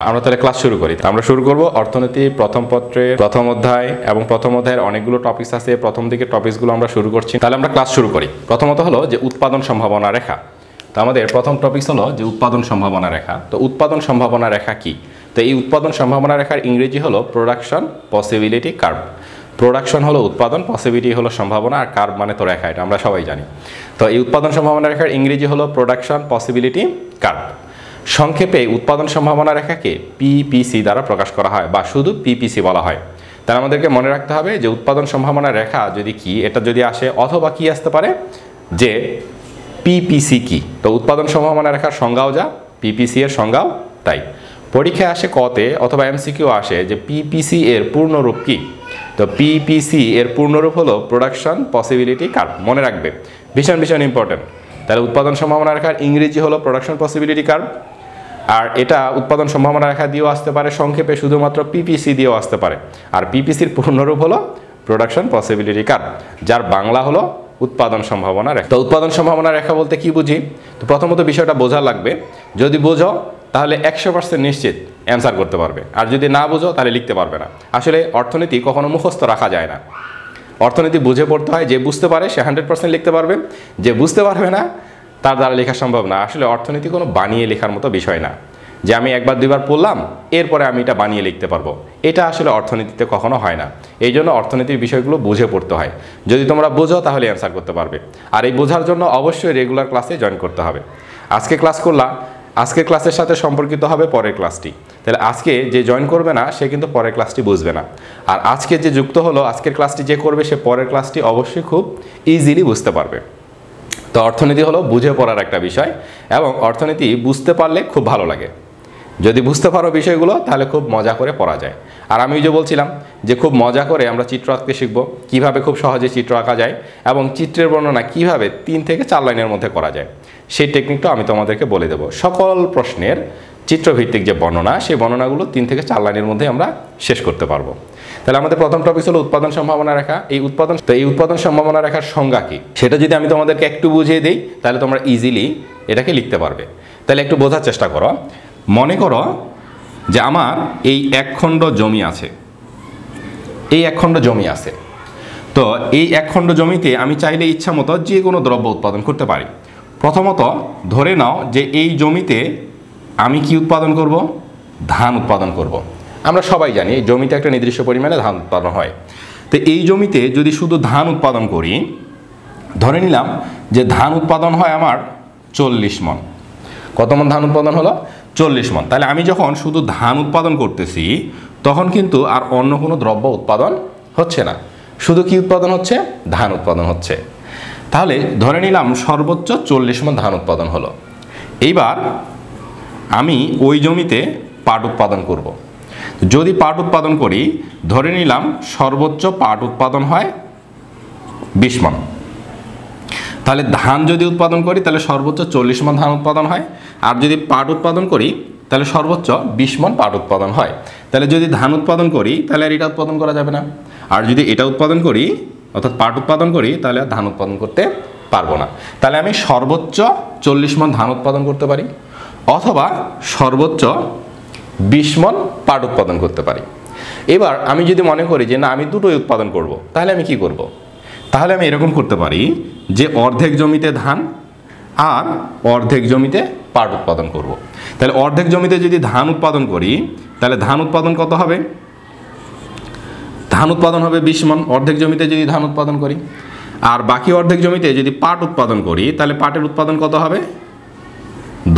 আমরা তাহলে ক্লাস শুরু করি। আমরা শুরু করব অর্থনীতি প্রথম পত্রের প্রথম অধ্যায় এবং প্রথম অধ্যায়ের অনেকগুলো টপিকস আছে। প্রথম দিকে টপিকসগুলো আমরা শুরু করছি। তাহলে আমরা ক্লাস শুরু করি। প্রথমত হলো যে উৎপাদন সম্ভাবনা রেখা। তো আমাদের প্রথম টপিকস হলো যে উৎপাদন সম্ভাবনা রেখা। তো উৎপাদন সম্ভাবনা রেখা কি? তো এই উৎপাদন সম্ভাবনা রেখার ইংরেজি হলো প্রোডাকশন পসিবিলিটি কার্ভ। প্রোডাকশন হলো উৎপাদন, পসিবিলিটি হলো সম্ভাবনা, আর কার্ভ মানে তো রেখা, এটা আমরা সবাই জানি। তো এই উৎপাদন সম্ভাবনা রেখার ইংরেজি হলো প্রোডাকশন পসিবিলিটি কার্ভ। সংক্ষেপে উৎপাদন সম্ভাবনা রেখাকে পিপিসি দ্বারা প্রকাশ করা হয় বা শুধু পিপিসি বলা হয়। তাহলে আমাদেরকে মনে রাখতে হবে যে উৎপাদন সম্ভাবনা রেখা যদি কি, এটা যদি আসে অথবা কি আসতে পারে যে পিপিসি কি। তো উৎপাদন সম্ভাবনা রেখার সংজ্ঞাও যা, পিপিসি এর সংজ্ঞাও তাই। পরীক্ষায় আসে কতে অথবা এমসিকিউ আসে যে পিপিসি এর পূর্ণরূপ কি। তো পিপিসি এর পূর্ণরূপ হলো প্রোডাকশন পসিবিলিটি কার্ভ। মনে রাখবে, ভীষণ ভীষণ ইম্পর্টেন্ট। তাহলে উৎপাদন সম্ভাবনা রেখার ইংরেজি হলো প্রোডাকশন পসিবিলিটি কার্ভ। আর এটা উৎপাদন সম্ভাবনা রেখা দিয়েও আসতে পারে, সংক্ষেপে শুধুমাত্র পিপিসি দিয়েও আসতে পারে। আর পিপিসির পূর্ণরূপ হলো প্রোডাকশন পসিবিলিটি কার্ভ, যার বাংলা হলো উৎপাদন সম্ভাবনা রেখা। তো উৎপাদন সম্ভাবনা রেখা বলতে কি বুঝি? তো প্রথমত বিষয়টা বোঝা লাগবে। যদি বোঝো তাহলে 100% নিশ্চিত অ্যান্সার করতে পারবে, আর যদি না বোঝো তাহলে লিখতে পারবে না। আসলে অর্থনীতি কখনো মুখস্থ রাখা যায় না। অর্থনীতি বুঝে পড়তে হয়। যে বুঝতে পারে সে 100% লিখতে পারবে, যে বুঝতে পারবে না তার দ্বারা লেখা সম্ভব না। আসলে অর্থনীতি কোনো বানিয়ে লেখার মতো বিষয় না যে আমি একবার দুইবার পড়লাম এরপরে আমি এটা বানিয়ে লিখতে পারবো। এটা আসলে অর্থনীতিতে কখনো হয় না। এই জন্য অর্থনীতির বিষয়গুলো বুঝে পড়তে হয়। যদি তোমরা বোঝো তাহলে অ্যান্সার করতে পারবে। আর এই বোঝার জন্য অবশ্যই রেগুলার ক্লাসে জয়েন করতে হবে। আজকে ক্লাস করলাম, আজকের ক্লাসের সাথে সম্পর্কিত হবে পরের ক্লাসটি। তাহলে আজকে যে জয়েন করবে না সে কিন্তু পরের ক্লাসটি বুঝবে না। আর আজকে যে যুক্ত হলো, আজকের ক্লাসটি যে করবে সে পরের ক্লাসটি অবশ্যই খুব ইজিলি বুঝতে পারবে। তো অর্থনীতি হলো বুঝে পড়ার একটা বিষয়, এবং অর্থনীতি বুঝতে পারলে খুব ভালো লাগে। যদি বুঝতে পারো বিষয়গুলো তাহলে খুব মজা করে পড়া যায়। আর আমি যে বলছিলাম যে খুব মজা করে আমরা চিত্র আঁকতে শিখবো, কীভাবে খুব সহজে চিত্র আঁকা যায় এবং চিত্রের বর্ণনা কীভাবে 3 থেকে 4 লাইনের মধ্যে করা যায়, সেই টেকনিকটা আমি তোমাদেরকে বলে দেবো। সকল প্রশ্নের চিত্রভিত্তিক যে বর্ণনা, সেই বর্ণনাগুলো 3 থেকে 4 লাইনের মধ্যে আমরা শেষ করতে পারবো। তাহলে আমাদের প্রথম টপিক হলো উৎপাদন সম্ভাবনা রেখা। এই উৎপাদন সম্ভাবনা রেখার সংজ্ঞা কি সেটা যদি আমি তোমাদেরকে একটু বুঝিয়ে দিই তাহলে তোমরা ইজিলি এটাকে লিখতে পারবে। তাহলে একটু বোঝার চেষ্টা করো। মনে করো যে আমার এই একখণ্ড জমি আছে, এই একখণ্ড জমি আছে। তো এই একখণ্ড জমিতে আমি চাইলে ইচ্ছা মতো যে কোনো দ্রব্য উৎপাদন করতে পারি। প্রথমত ধরে নাও যে এই জমিতে আমি কি উৎপাদন করব? ধান উৎপাদন করব। আমরা সবাই জানি এই জমিতে একটা নির্দিষ্ট পরিমাণে ধান উৎপাদন হয়। তো এই জমিতে যদি শুধু ধান উৎপাদন করি, ধরে নিলাম যে ধান উৎপাদন হয় আমার 40 মণ। কত মণ ধান উৎপাদন হলো? 40 মণ। তাহলে আমি যখন শুধু ধান উৎপাদন করতেছি তখন কিন্তু আর অন্য কোনো দ্রব্য উৎপাদন হচ্ছে না, শুধু কি উৎপাদন হচ্ছে? ধান উৎপাদন হচ্ছে। তাহলে ধরে নিলাম সর্বোচ্চ 40 মণ ধান উৎপাদন হলো। এইবার আমি ওই জমিতে পাট উৎপাদন করব। যদি পাট উৎপাদন করি, ধরে নিলাম সর্বোচ্চ পাট উৎপাদন হয় 20 মণ। তাহলে ধান যদি উৎপাদন করি তাহলে সর্বোচ্চ 40 মণ ধান উৎপাদন হয়। আর যদি পাট উৎপাদন করি তাহলে সর্বোচ্চ 20 মণ পাট উৎপাদন হয়। তাহলে যদি ধান উৎপাদন করি তাহলে আর এটা উৎপাদন করা যাবে না। আর যদি এটা উৎপাদন করি অর্থাৎ পাট উৎপাদন করি তাহলে আর ধান উৎপাদন করতে পারবো না। তাহলে আমি সর্বোচ্চ 40 মণ ধান উৎপাদন করতে পারি অথবা সর্বোচ্চ 20 মণ পাট উৎপাদন করতে পারি। এবার আমি যদি মনে করি যে না আমি দুটোই উৎপাদন করব, তাহলে আমি কি করব? তাহলে আমি এরকম করতে পারি যে অর্ধেক জমিতে ধান আর অর্ধেক জমিতে পাট উৎপাদন করব। তাহলে অর্ধেক জমিতে যদি ধান উৎপাদন করি তাহলে ধান উৎপাদন কত হবে? ধান উৎপাদন হবে 20 মণ অর্ধেক জমিতে যদি ধান উৎপাদন করি। আর বাকি অর্ধেক জমিতে যদি পাট উৎপাদন করি তাহলে পাটের উৎপাদন কত হবে?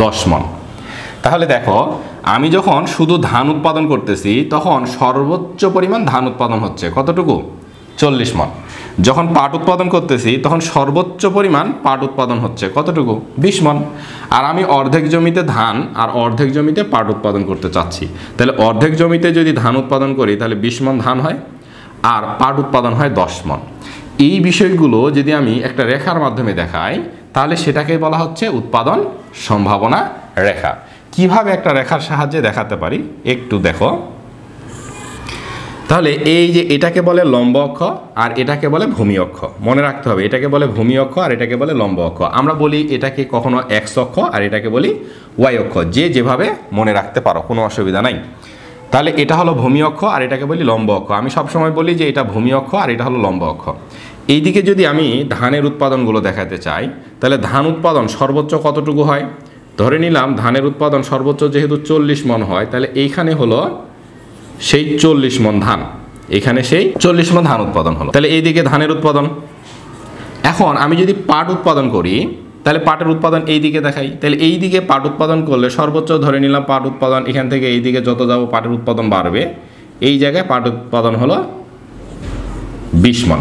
10 মণ। তাহলে দেখো আমি যখন শুধু ধান উৎপাদন করতেছি তখন সর্বোচ্চ পরিমাণ ধান উৎপাদন হচ্ছে কতটুকু? 40 মণ। যখন পাট উৎপাদন করতেছি তখন সর্বোচ্চ পরিমাণ পাট উৎপাদন হচ্ছে কতটুকু? 20 মণ। আর আমি অর্ধেক জমিতে ধান আর অর্ধেক জমিতে পাট উৎপাদন করতে চাচ্ছি। তাহলে অর্ধেক জমিতে যদি ধান উৎপাদন করি তাহলে 20 মণ ধান হয় আর পাট উৎপাদন হয় 10 মণ। এই বিষয়গুলো যদি আমি একটা রেখার মাধ্যমে দেখাই তাহলে সেটাকে বলা হচ্ছে উৎপাদন সম্ভাবনা রেখা। কিভাবে একটা রেখার সাহায্যে দেখাতে পারি একটু দেখো। তাহলে এই যে এটাকে বলে লম্ব অক্ষ আর এটাকে বলে ভূমি অক্ষ, মনে রাখতে হবে এটাকে বলে ভূমি অক্ষ আর এটাকে বলে লম্ব অক্ষ। আমরা বলি এটাকে কখনো এক্স অক্ষ আর এটাকে বলি ওয়াই অক্ষ, যে যেভাবে মনে রাখতে পারো, কোনো অসুবিধা নাই। তাহলে এটা হলো ভূমি অক্ষ আর এটাকে বলি লম্ব অক্ষ। আমি সবসময় বলি যে এটা ভূমি অক্ষ আর এটা হলো লম্ব অক্ষ। এইদিকে যদি আমি ধানের উৎপাদনগুলো দেখাতে চাই, তাহলে ধান উৎপাদন সর্বোচ্চ কতটুকু হয়? ধরে নিলাম ধানের উৎপাদন সর্বোচ্চ যেহেতু 40 মণ হয়, তাহলে এইখানে হলো সেই 40 মণ ধান, এখানে সেই 40 মণ ধান উৎপাদন হলো। তাহলে এইদিকে ধানের উৎপাদন। এখন আমি যদি পাট উৎপাদন করি, তাহলে পাটের উৎপাদন এই দিকে দেখাই। তাহলে এই দিকে পাট উৎপাদন করলে সর্বোচ্চ ধরে নিলাম পাট উৎপাদন, এখান থেকে এই দিকে যত যাব পাটের উৎপাদন বাড়বে। এই জায়গায় পাট উৎপাদন হলো 20 মণ।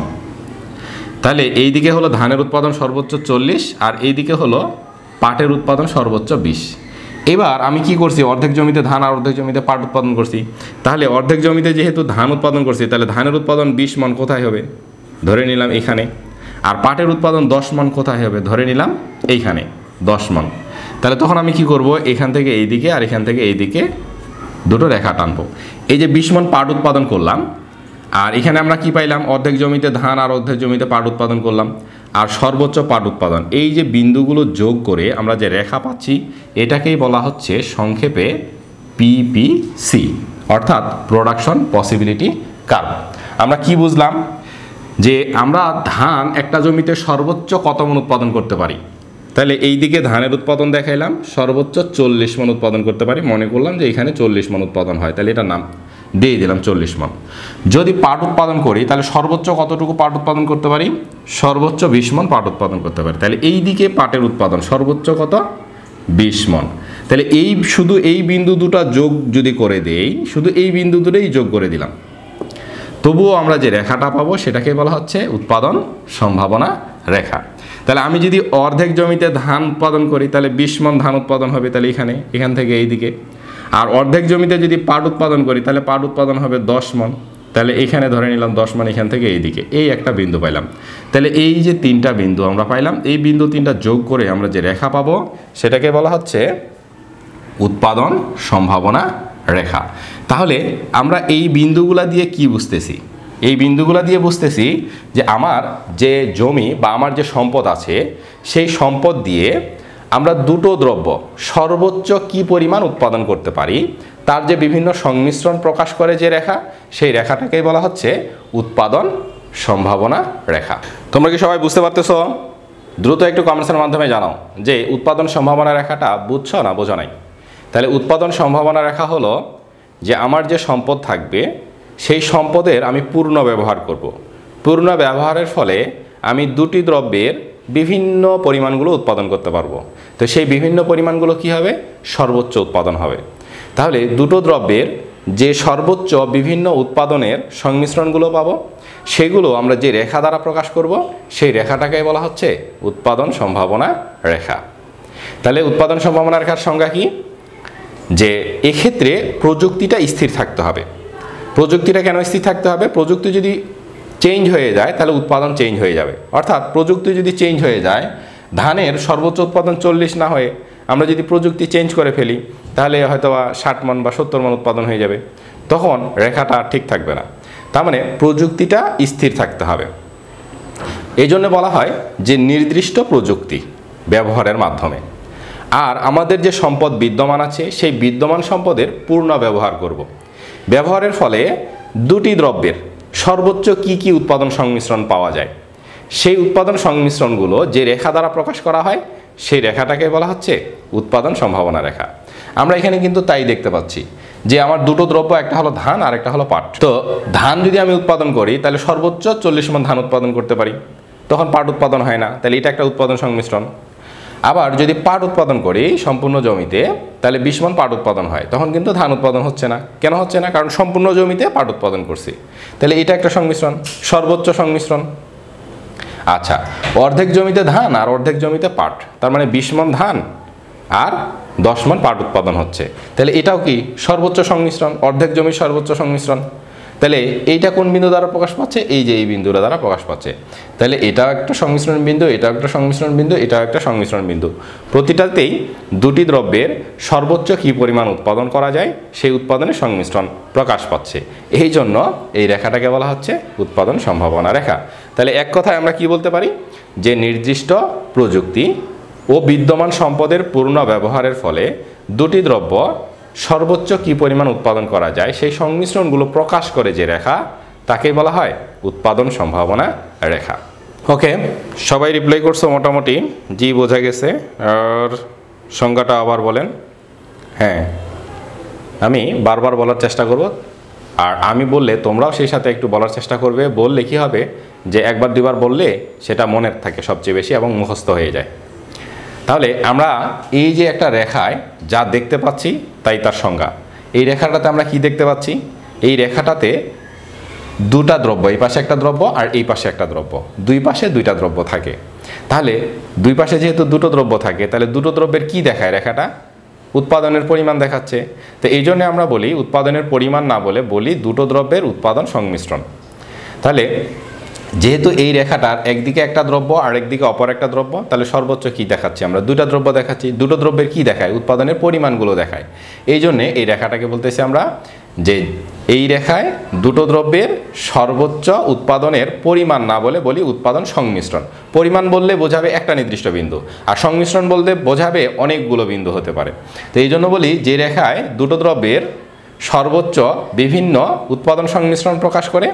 তাহলে এই দিকে হলো ধানের উৎপাদন সর্বোচ্চ 40 আর এই দিকে হলো পাটের উৎপাদন সর্বোচ্চ 20। এবার আমি কি করছি, অর্ধেক জমিতে ধান আর অর্ধেক জমিতে পাট উৎপাদন করছি। তাহলে অর্ধেক জমিতে যেহেতু ধান উৎপাদন করছি, তাহলে ধানের উৎপাদন 20 মণ কোথায় হবে? ধরে নিলাম এখানে। আর পাটের উৎপাদন 10 মণ কোথায় হবে? ধরে নিলাম এইখানে 10 মণ। তাহলে তখন আমি কি করব, এখান থেকে এই দিকে আর এখান থেকে এই দিকে দুটো রেখা টানবো। এই যে 20 মণ পাট উৎপাদন করলাম, আর এখানে আমরা কি পাইলাম, অর্ধেক জমিতে ধান আর অর্ধেক জমিতে পাট উৎপাদন করলাম, আর সর্বোচ্চ পাট উৎপাদন। এই যে বিন্দুগুলো যোগ করে আমরা যে রেখা পাচ্ছি, এটাকেই বলা হচ্ছে সংক্ষেপে পিপিসি, অর্থাৎ প্রোডাকশন পসিবিলিটি কার্ভ। আমরা কি বুঝলাম, যে আমরা ধান একটা জমিতে সর্বোচ্চ কত মণ উৎপাদন করতে পারি। তাহলে এই দিকে ধানের উৎপাদন দেখাইলাম, সর্বোচ্চ 40 মণ উৎপাদন করতে পারি। মনে করলাম যে এখানে 40 মণ উৎপাদন হয়, তাহলে এটা নাম দিয়ে দিলাম 40 মণ। যদি পাট উৎপাদন করি, তাহলে সর্বোচ্চ কতটুকু পাট উৎপাদন করতে পারি? সর্বোচ্চ 20 মণ পাট উৎপাদন করতে পারি। তাহলে এই দিকে পাটের উৎপাদন সর্বোচ্চ কত? 20 মণ। তাহলে এই শুধু এই বিন্দু দুটো যোগ যদি করে দেই, শুধু এই বিন্দু দুটোই যোগ করে দিলাম, তবুও আমরা যে রেখাটা পাবো সেটাকে বলা হচ্ছে উৎপাদন সম্ভাবনা রেখা। তাহলে আমি যদি অর্ধেক জমিতে ধান উৎপাদন করি, তাহলে 20 মণ ধান উৎপাদন হবে, তাহলে এখান থেকে এই দিকে। আর অর্ধেক জমিতে যদি পাট উৎপাদন করি, তাহলে পাট উৎপাদন হবে 10 মণ। তাহলে এখানে ধরে নিলাম 10 মণ, এখান থেকে এই দিকে এই একটা বিন্দু পাইলাম। তাহলে এই যে 3টা বিন্দু আমরা পাইলাম, এই বিন্দু 3টা যোগ করে আমরা যে রেখা পাবো সেটাকে বলা হচ্ছে উৎপাদন সম্ভাবনা রেখা। তাহলে আমরা এই বিন্দুগুলা দিয়ে কি বুঝতেছি? এই বিন্দুগুলা দিয়ে বুঝতেছি যে আমার যে জমি বা আমার যে সম্পদ আছে, সেই সম্পদ দিয়ে আমরা দুটো দ্রব্য সর্বোচ্চ কি পরিমাণ উৎপাদন করতে পারি, তার যে বিভিন্ন সংমিশ্রণ প্রকাশ করে যে রেখা, সেই রেখাটাকেই বলা হচ্ছে উৎপাদন সম্ভাবনা রেখা। তোমরা কি সবাই বুঝতে পারতেছো? দ্রুত একটু কমেন্টসের মাধ্যমে জানাও যে উৎপাদন সম্ভাবনা রেখাটা বুঝছো না বোঝো নাই। তাহলে উৎপাদন সম্ভাবনা রেখা হলো যে আমার যে সম্পদ থাকবে, সেই সম্পদের আমি পূর্ণ ব্যবহার করব। পূর্ণ ব্যবহারের ফলে আমি দুটি দ্রব্যের বিভিন্ন পরিমাণগুলো উৎপাদন করতে পারবো। তো সেই বিভিন্ন পরিমাণগুলো কি হবে? সর্বোচ্চ উৎপাদন হবে। তাহলে দুটো দ্রব্যের যে সর্বোচ্চ বিভিন্ন উৎপাদনের সংমিশ্রণগুলো পাবো, সেগুলো আমরা যে রেখা দ্বারা প্রকাশ করব, সেই রেখাটাকে বলা হচ্ছে উৎপাদন সম্ভাবনা রেখা। তাহলে উৎপাদন সম্ভাবনা রেখার সংজ্ঞা কি? যে এক্ষেত্রে প্রযুক্তিটা স্থির থাকতে হবে। প্রযুক্তিটা কেন স্থির থাকতে হবে? প্রযুক্তি যদি চেঞ্জ হয়ে যায়, তাহলে উৎপাদন চেঞ্জ হয়ে যাবে। অর্থাৎ প্রযুক্তি যদি চেঞ্জ হয়ে যায়, ধানের সর্বোচ্চ উৎপাদন 40 না হয়ে আমরা যদি প্রযুক্তি চেঞ্জ করে ফেলি, তাহলে হয়তো 60 মণ বা 70 মণ উৎপাদন হয়ে যাবে, তখন রেখাটা ঠিক থাকবে না। তার মানে প্রযুক্তিটা স্থির থাকতে হবে। এই জন্য বলা হয় যে নির্দিষ্ট প্রযুক্তি ব্যবহারের মাধ্যমে আর আমাদের যে সম্পদ বিদ্যমান আছে, সেই বিদ্যমান সম্পদের পূর্ণ ব্যবহার করব। ব্যবহারের ফলে দুটি দ্রব্যের সর্বোচ্চ কি কি উৎপাদন সংমিশ্রণ পাওয়া যায়, সেই উৎপাদন সংমিশ্রণগুলো যে রেখা দ্বারা প্রকাশ করা হয়, সেই রেখাটাকে বলা হচ্ছে উৎপাদন সম্ভাবনা রেখা। আমরা এখানে কিন্তু তাই দেখতে পাচ্ছি যে আমার দুটো দ্রব্য, একটা হলো ধান আর একটা হলো পাট। তো ধান যদি আমি উৎপাদন করি, তাহলে সর্বোচ্চ 40 মণ ধান উৎপাদন করতে পারি, তখন পাট উৎপাদন হয় না, তাহলে এটা একটা উৎপাদন সংমিশ্রণ। আবার যদি পাট উৎপাদন করি সম্পূর্ণ জমিতে, তাহলে 20 মণ পাট উৎপাদন হয়, তখন কিন্তু ধান উৎপাদন হচ্ছে না। কেন হচ্ছে না? কারণ সম্পূর্ণ জমিতে পাট উৎপাদন করছি। তাহলে এটা একটা সংমিশ্রণ, সর্বোচ্চ সংমিশ্রণ। আচ্ছা, অর্ধেক জমিতে ধান আর অর্ধেক জমিতে পাট, তার মানে 20 মণ ধান আর 10 মণ পাট উৎপাদন হচ্ছে। তাহলে এটাও কি? সর্বোচ্চ সংমিশ্রণ, অর্ধেক জমির সর্বোচ্চ সংমিশ্রণ। তাহলে এইটা কোন বিন্দু দ্বারা প্রকাশ পাচ্ছে? এই যে এই বিন্দুটা দ্বারা প্রকাশ পাচ্ছে। তাহলে এটাও একটা সংমিশ্রণ বিন্দু, এটাও একটা সংমিশ্রণ বিন্দু, এটাও একটা সংমিশ্রণ বিন্দু। প্রতিটাতেই দুটি দ্রব্যের সর্বোচ্চ কী পরিমাণ উৎপাদন করা যায় সেই উৎপাদনের সংমিশ্রণ প্রকাশ পাচ্ছে। এই জন্য এই রেখাটাকে বলা হচ্ছে উৎপাদন সম্ভাবনা রেখা। তাহলে এক কথায় আমরা কি বলতে পারি? যে নির্দিষ্ট প্রযুক্তি ও বিদ্যমান সম্পদের পূর্ণ ব্যবহারের ফলে দুটি দ্রব্য সর্বোচ্চ কী পরিমাণ উৎপাদন করা যায় সেই সংমিশ্রণগুলো প্রকাশ করে যে রেখা, তাকেই বলা হয় উৎপাদন সম্ভাবনা রেখা। ওকে, সবাই রিপ্লাই করছো মোটামুটি? জি, বোঝা গেছে। আর সংজ্ঞাটা আবার বলেন। হ্যাঁ, আমি বারবার বলার চেষ্টা করব, আর আমি বললে তোমরাও সেই সাথে একটু বলার চেষ্টা করবে। বললে কি হবে যে একবার দুবার বললে সেটা মনের থাকে সবচেয়ে বেশি এবং মুখস্থ হয়ে যায়। তাহলে আমরা এই যে একটা রেখায় যা দেখতে পাচ্ছি তাই তার সংজ্ঞা। এই রেখাটাতে আমরা কি দেখতে পাচ্ছি? এই রেখাটাতে দুটা দ্রব্য, এই পাশে একটা দ্রব্য আর এই পাশে একটা দ্রব্য, দুই পাশে দুইটা দ্রব্য থাকে। তাহলে দুই পাশে যেহেতু দুটো দ্রব্য থাকে, তাহলে দুটো দ্রব্যের কি দেখায় রেখাটা? উৎপাদনের পরিমাণ দেখাচ্ছে। তো এই জন্য আমরা বলি উৎপাদনের পরিমাণ না বলে বলি দুটো দ্রব্যের উৎপাদন সংমিশ্রণ। তাহলে যেহেতু এই রেখাটার একদিকে একটা দ্রব্য আর একদিকে অপর একটা দ্রব্য, তাহলে সর্বোচ্চ কি দেখাচ্ছি? আমরা দুটা দ্রব্য দেখাচ্ছি। দুটো দ্রব্যের কি দেখায়? উৎপাদনের পরিমাণগুলো দেখায়। এই জন্যে এই রেখাটাকে বলতেছি আমরা যে এই রেখায় দুটো দ্রব্যের সর্বোচ্চ উৎপাদনের পরিমাণ না বলে বলি উৎপাদন সংমিশ্রণ। পরিমাণ বললে বোঝাবে একটা নির্দিষ্ট বিন্দু, আর সংমিশ্রণ বলতে বোঝাবে অনেকগুলো বিন্দু হতে পারে। তো এই জন্য বলি যে রেখায় দুটো দ্রব্যের সর্বোচ্চ বিভিন্ন উৎপাদন সংমিশ্রণ প্রকাশ করে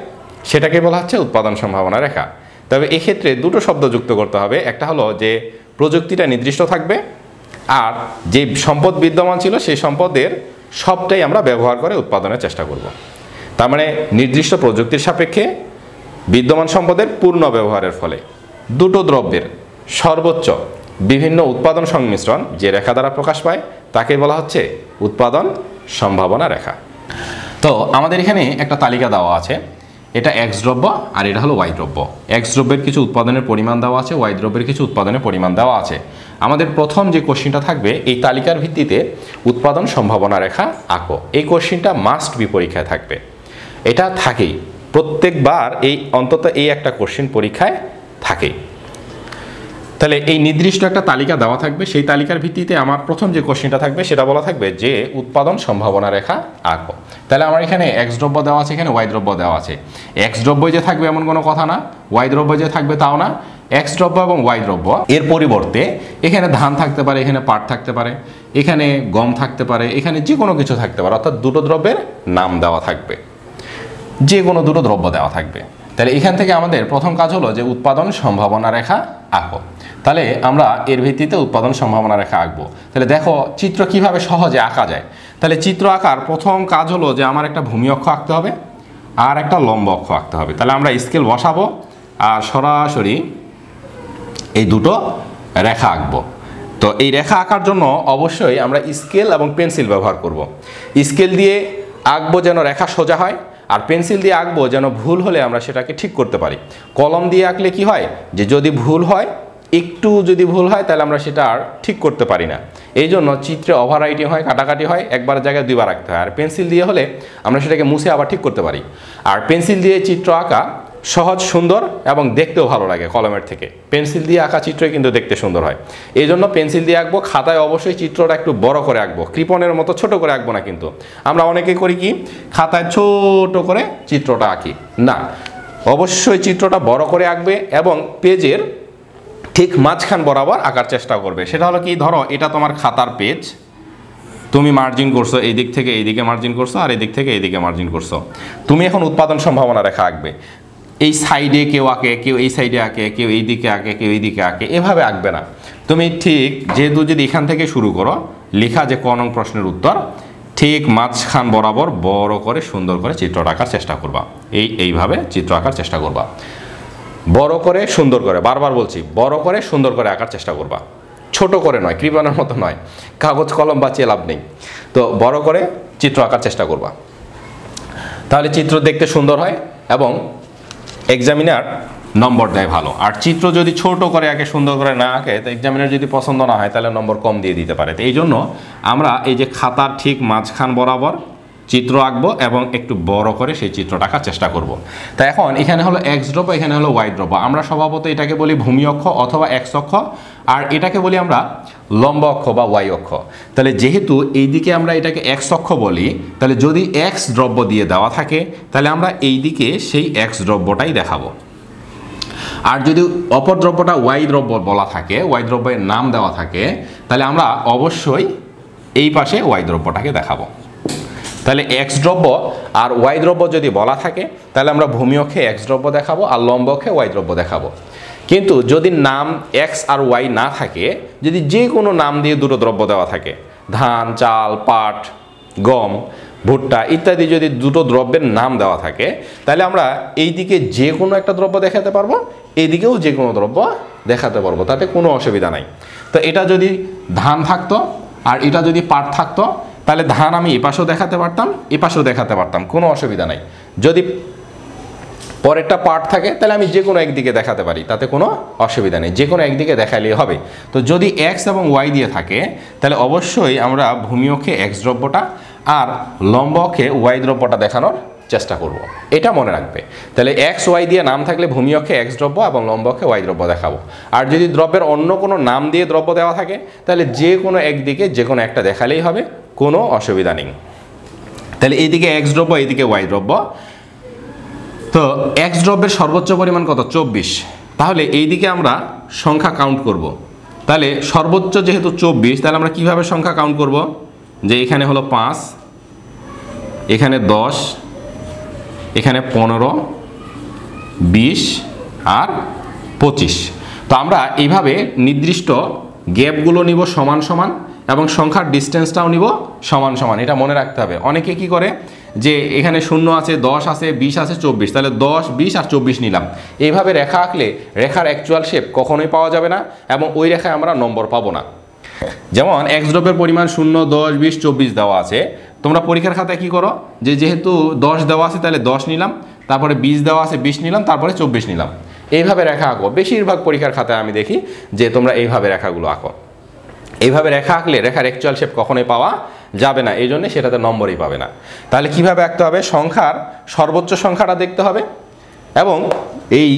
সেটাকে বলা হচ্ছে উৎপাদন সম্ভাবনা রেখা। তবে এক্ষেত্রে দুটো শব্দ যুক্ত করতে হবে। একটা হলো যে প্রযুক্তিটা নির্দিষ্ট থাকবে, আর যে সম্পদ বিদ্যমান ছিল সেই সম্পদের সবটাই আমরা ব্যবহার করে উৎপাদনের চেষ্টা করব। তার মানে নির্দিষ্ট প্রযুক্তির সাপেক্ষে বিদ্যমান সম্পদের পূর্ণ ব্যবহারের ফলে দুটো দ্রব্যের সর্বোচ্চ বিভিন্ন উৎপাদন সংমিশ্রণ যে রেখা দ্বারা প্রকাশ পায় তাকে বলা হচ্ছে উৎপাদন সম্ভাবনা রেখা। তো আমাদের এখানে একটা তালিকা দেওয়া আছে। এটা এক্স দ্রব্য আর এটা হলো ওয়াই দ্রব্য। এক্স দ্রব্যের কিছু উৎপাদনের পরিমাণ দেওয়া আছে, ওয়াই দ্রব্যের কিছু উৎপাদনের পরিমাণ দেওয়া আছে। আমাদের প্রথম যে কোশ্চিনটা থাকবে, এই তালিকার ভিত্তিতে উৎপাদন সম্ভাবনা রেখা আঁকো। এই কোশ্চিনটা মাস্ট বি পরীক্ষায় থাকবে, এটা থাকেই প্রত্যেকবার, এই অন্তত এই একটা কোশ্চিন পরীক্ষায় থাকেই। তাহলে এই নির্দিষ্ট একটা তালিকা দেওয়া থাকবে, সেই তালিকার ভিত্তিতে আমার প্রথম যে কোশ্চিনটা থাকবে সেটা বলা থাকবে যে উৎপাদন সম্ভাবনা রেখা আঁকো। তাহলে আমার এখানে এক্স দ্রব্য দেওয়া আছে, এখানে ওয়াই দ্রব্য দেওয়া আছে। এক্স দ্রব্য যে থাকবে এমন কোনো কথা না, ওয়াই দ্রব্য যে থাকবে তাও না। এক্স দ্রব্য এবং ওয়াই দ্রব্য এর পরিবর্তে এখানে ধান থাকতে পারে, এখানে পাট থাকতে পারে, এখানে গম থাকতে পারে, এখানে যে কোনো কিছু থাকতে পারে। অর্থাৎ দুটো দ্রব্যের নাম দেওয়া থাকবে, যে কোনো দুটো দ্রব্য দেওয়া থাকবে। তাহলে এখান থেকে আমাদের প্রথম কাজ হলো যে উৎপাদন সম্ভাবনা রেখা আঁকো। তাহলে আমরা এর ভিত্তিতে উৎপাদন সম্ভাবনা রেখা আঁকবো। তাহলে দেখো চিত্র কিভাবে সহজে আঁকা যায়। তাহলে চিত্র আঁকার প্রথম কাজ হলো যে আমার একটা ভূমি অক্ষ আঁকতে হবে আর একটা লম্ব অক্ষ আঁকতে হবে। তাহলে আমরা স্কেল বসাবো আর সরাসরি এই দুটো রেখা আঁকবো। তো এই রেখা আঁকার জন্য অবশ্যই আমরা স্কেল এবং পেন্সিল ব্যবহার করব। স্কেল দিয়ে আঁকবো যেন রেখা সোজা হয়, আর পেন্সিল দিয়ে আঁকবো যেন ভুল হলে আমরা সেটাকে ঠিক করতে পারি। কলম দিয়ে আঁকলে কি হয় যে যদি ভুল হয়, একটু যদি ভুল হয় তাহলে আমরা সেটা আর ঠিক করতে পারি না। এই জন্য চিত্রে ওভাররাইটিং হয়, কাটাকাটি হয়, একবার জায়গায় দুইবার আঁকতে হয়। আর পেন্সিল দিয়ে হলে আমরা সেটাকে মুছে আবার ঠিক করতে পারি। আর পেন্সিল দিয়ে চিত্র আঁকা সহজ, সুন্দর এবং দেখতেও ভালো লাগে কলমের থেকে। পেন্সিল দিয়ে আঁকা চিত্রই কিন্তু দেখতে সুন্দর হয়। এই জন্য পেন্সিল দিয়ে আঁকবো। খাতায় অবশ্যই চিত্রটা একটু বড় করে আঁকবো, কৃপণের মতো ছোট করে আঁকবো না। কিন্তু আমরা অনেকে করি কি, খাতায় ছোট করে চিত্রটা আঁকি না, অবশ্যই চিত্রটা বড় করে আঁকবে এবং পেজের ঠিক মাঝখান বরাবর আঁকার চেষ্টা করবে। সেটা হলো কি, ধরো এটা তোমার খাতার পেজ, তুমি মার্জিন করছো, এই দিক থেকে এই দিকে মার্জিন করছো আর এই দিক থেকে এই দিকে মার্জিন করছো। তুমি এখন উৎপাদন সম্ভাবনা রেখা আঁকবে। এই সাইডে কেউ আঁকে, কেউ এই সাইডে আঁকে, কেউ এই দিকে আঁকে, কেউ এই দিকে আঁকে, এভাবে আঁকবে না। তুমি ঠিক যেহেতু যদি এখান থেকে শুরু করো, লেখা যে ক নং প্রশ্নের উত্তর, ঠিক মাঝখান বরাবর বড় করে সুন্দর করে চিত্রটা আঁকার চেষ্টা করবা। এইভাবে চিত্র আঁকার চেষ্টা করবা, বড় করে সুন্দর করে, বারবার বলছি বড় করে সুন্দর করে আঁকার চেষ্টা করবা, ছোট করে নয়, কৃপণের মতো নয়, কাগজ কলম বাঁচিয়ে লাভ নেই। তো বড় করে চিত্র আঁকার চেষ্টা করবা, তাহলে চিত্র দেখতে সুন্দর হয় এবং এক্সামিনার নম্বর দেয় ভালো। আর চিত্র যদি ছোট করে আঁকে, সুন্দর করে না আঁকে, তো এক্সামিনার যদি পছন্দ না হয় তাহলে নম্বর কম দিয়ে দিতে পারে। তো এই জন্য আমরা এই যে খাতার ঠিক মাঝখান বরাবর চিত্র আঁকবো এবং একটু বড় করে সেই চিত্রটা আঁকার চেষ্টা করব। তা এখন এখানে হলো এক্স দ্রব্য, এখানে হলো ওয়াই দ্রব্য। আমরা স্বভাবত এটাকে বলি ভূমি অক্ষ অথবা এক্স অক্ষ, আর এটাকে বলি আমরা লম্ব অক্ষ বা ওয়াই অক্ষ। তাহলে যেহেতু এই দিকে আমরা এটাকে এক্স অক্ষ বলি, তাহলে যদি এক্স দ্রব্য দিয়ে দেওয়া থাকে তাহলে আমরা এই দিকে সেই এক্স দ্রব্যটাই দেখাবো। আর যদি অপর দ্রব্যটা ওয়াই দ্রব্য বলা থাকে, ওয়াই দ্রব্যের নাম দেওয়া থাকে, তাহলে আমরা অবশ্যই এই পাশে ওয়াই দ্রব্যটাকে দেখাবো। তাহলে এক্স দ্রব্য আর ওয়াই দ্রব্য যদি বলা থাকে তাহলে আমরা ভূমি অক্ষে এক্স দ্রব্য দেখাবো আর লম্ব অক্ষে ওয়াই দ্রব্য দেখাবো। কিন্তু যদি নাম এক্স আর ওয়াই না থাকে, যদি যে কোনো নাম দিয়ে দুটো দ্রব্য দেওয়া থাকে, ধান, চাল, পাট, গম, ভুট্টা ইত্যাদি যদি দুটো দ্রব্যের নাম দেওয়া থাকে, তাহলে আমরা এই দিকে যে কোনো একটা দ্রব্য দেখাতে পারবো, এইদিকেও যে কোনো দ্রব্য দেখাতে পারবো, তাতে কোনো অসুবিধা নাই। তো এটা যদি ধান থাকতো আর এটা যদি পাট থাকতো, তাহলে ধান আমি এপাশেও দেখাতে পারতাম, এপাশেও দেখাতে পারতাম, কোনো অসুবিধা নাই। যদি পরেরটা পাট থাকে তাহলে আমি যে কোনো একদিকে দেখাতে পারি, তাতে কোনো অসুবিধা নেই, যে কোনো একদিকে দেখালেই হবে। তো যদি এক্স এবং ওয়াই দিয়ে থাকে তাহলে অবশ্যই আমরা ভূমি অক্ষে এক্স দ্রব্যটা আর লম্ব অক্ষে ওয়াই দ্রব্যটা দেখানোর চেষ্টা করব, এটা মনে রাখবে। তাহলে এক্স ওয়াই দিয়ে নাম থাকলে ভূমি অক্ষে এক্স দ্রব্য এবং লম্ব অক্ষে ওয়াই দ্রব্য দেখাবো। আর যদি দ্রব্যের অন্য কোনো নাম দিয়ে দ্রব্য দেওয়া থাকে তাহলে যে কোনো একদিকে যে কোনো একটা দেখালেই হবে, কোনো অসুবিধা নেই। তাহলে এইদিকে এক্স দ্রব্য, এইদিকে ওয়াই দ্রব্য। তো এক্স দ্রব্যের সর্বোচ্চ পরিমাণ কত? 24। তাহলে এইদিকে আমরা সংখ্যা কাউন্ট করব। তাহলে সর্বোচ্চ যেহেতু 24, তাহলে আমরা কিভাবে সংখ্যা কাউন্ট করব? যে এখানে হলো 5, এখানে 10, এখানে 15, 20 আর 25। তো আমরা এইভাবে নির্দিষ্ট গ্যাপগুলো নিব সমান সমান এবং সংখ্যার ডিস্টেন্সটাও নিব সমান সমান, এটা মনে রাখতে হবে। অনেকে কি করে যে এখানে 0 আছে, 10 আছে, 20 আছে, 24, তাহলে 10, 20 আর 24 নিলাম। এইভাবে রেখা আঁকলে রেখার অ্যাকচুয়াল শেপ কখনোই পাওয়া যাবে না এবং ওই রেখায় আমরা নম্বর পাবো না। যেমন এক্স দ্রব্যের পরিমাণ 0, 10, 20, 24 দেওয়া আছে। তোমরা পরীক্ষার খাতায় কি করো, যে যেহেতু 10 দেওয়া আছে তাহলে 10 নিলাম, তারপরে 20 দেওয়া আছে 20 নিলাম, তারপরে 24 নিলাম। এইভাবে রেখা আঁকো। বেশিরভাগ পরীক্ষার খাতায় আমি দেখি যে তোমরা এইভাবে রেখাগুলো আঁকো। এইভাবে রেখা আঁকলে রেখার অ্যাকচুয়াল শেপ কখনোই পাওয়া যাবে না, এই জন্য সেটাতে নম্বরই পাবে না। তাহলে কিভাবে আঁকতে হবে? সংখ্যার সর্বোচ্চ সংখ্যাটা দেখতে হবে এবং এই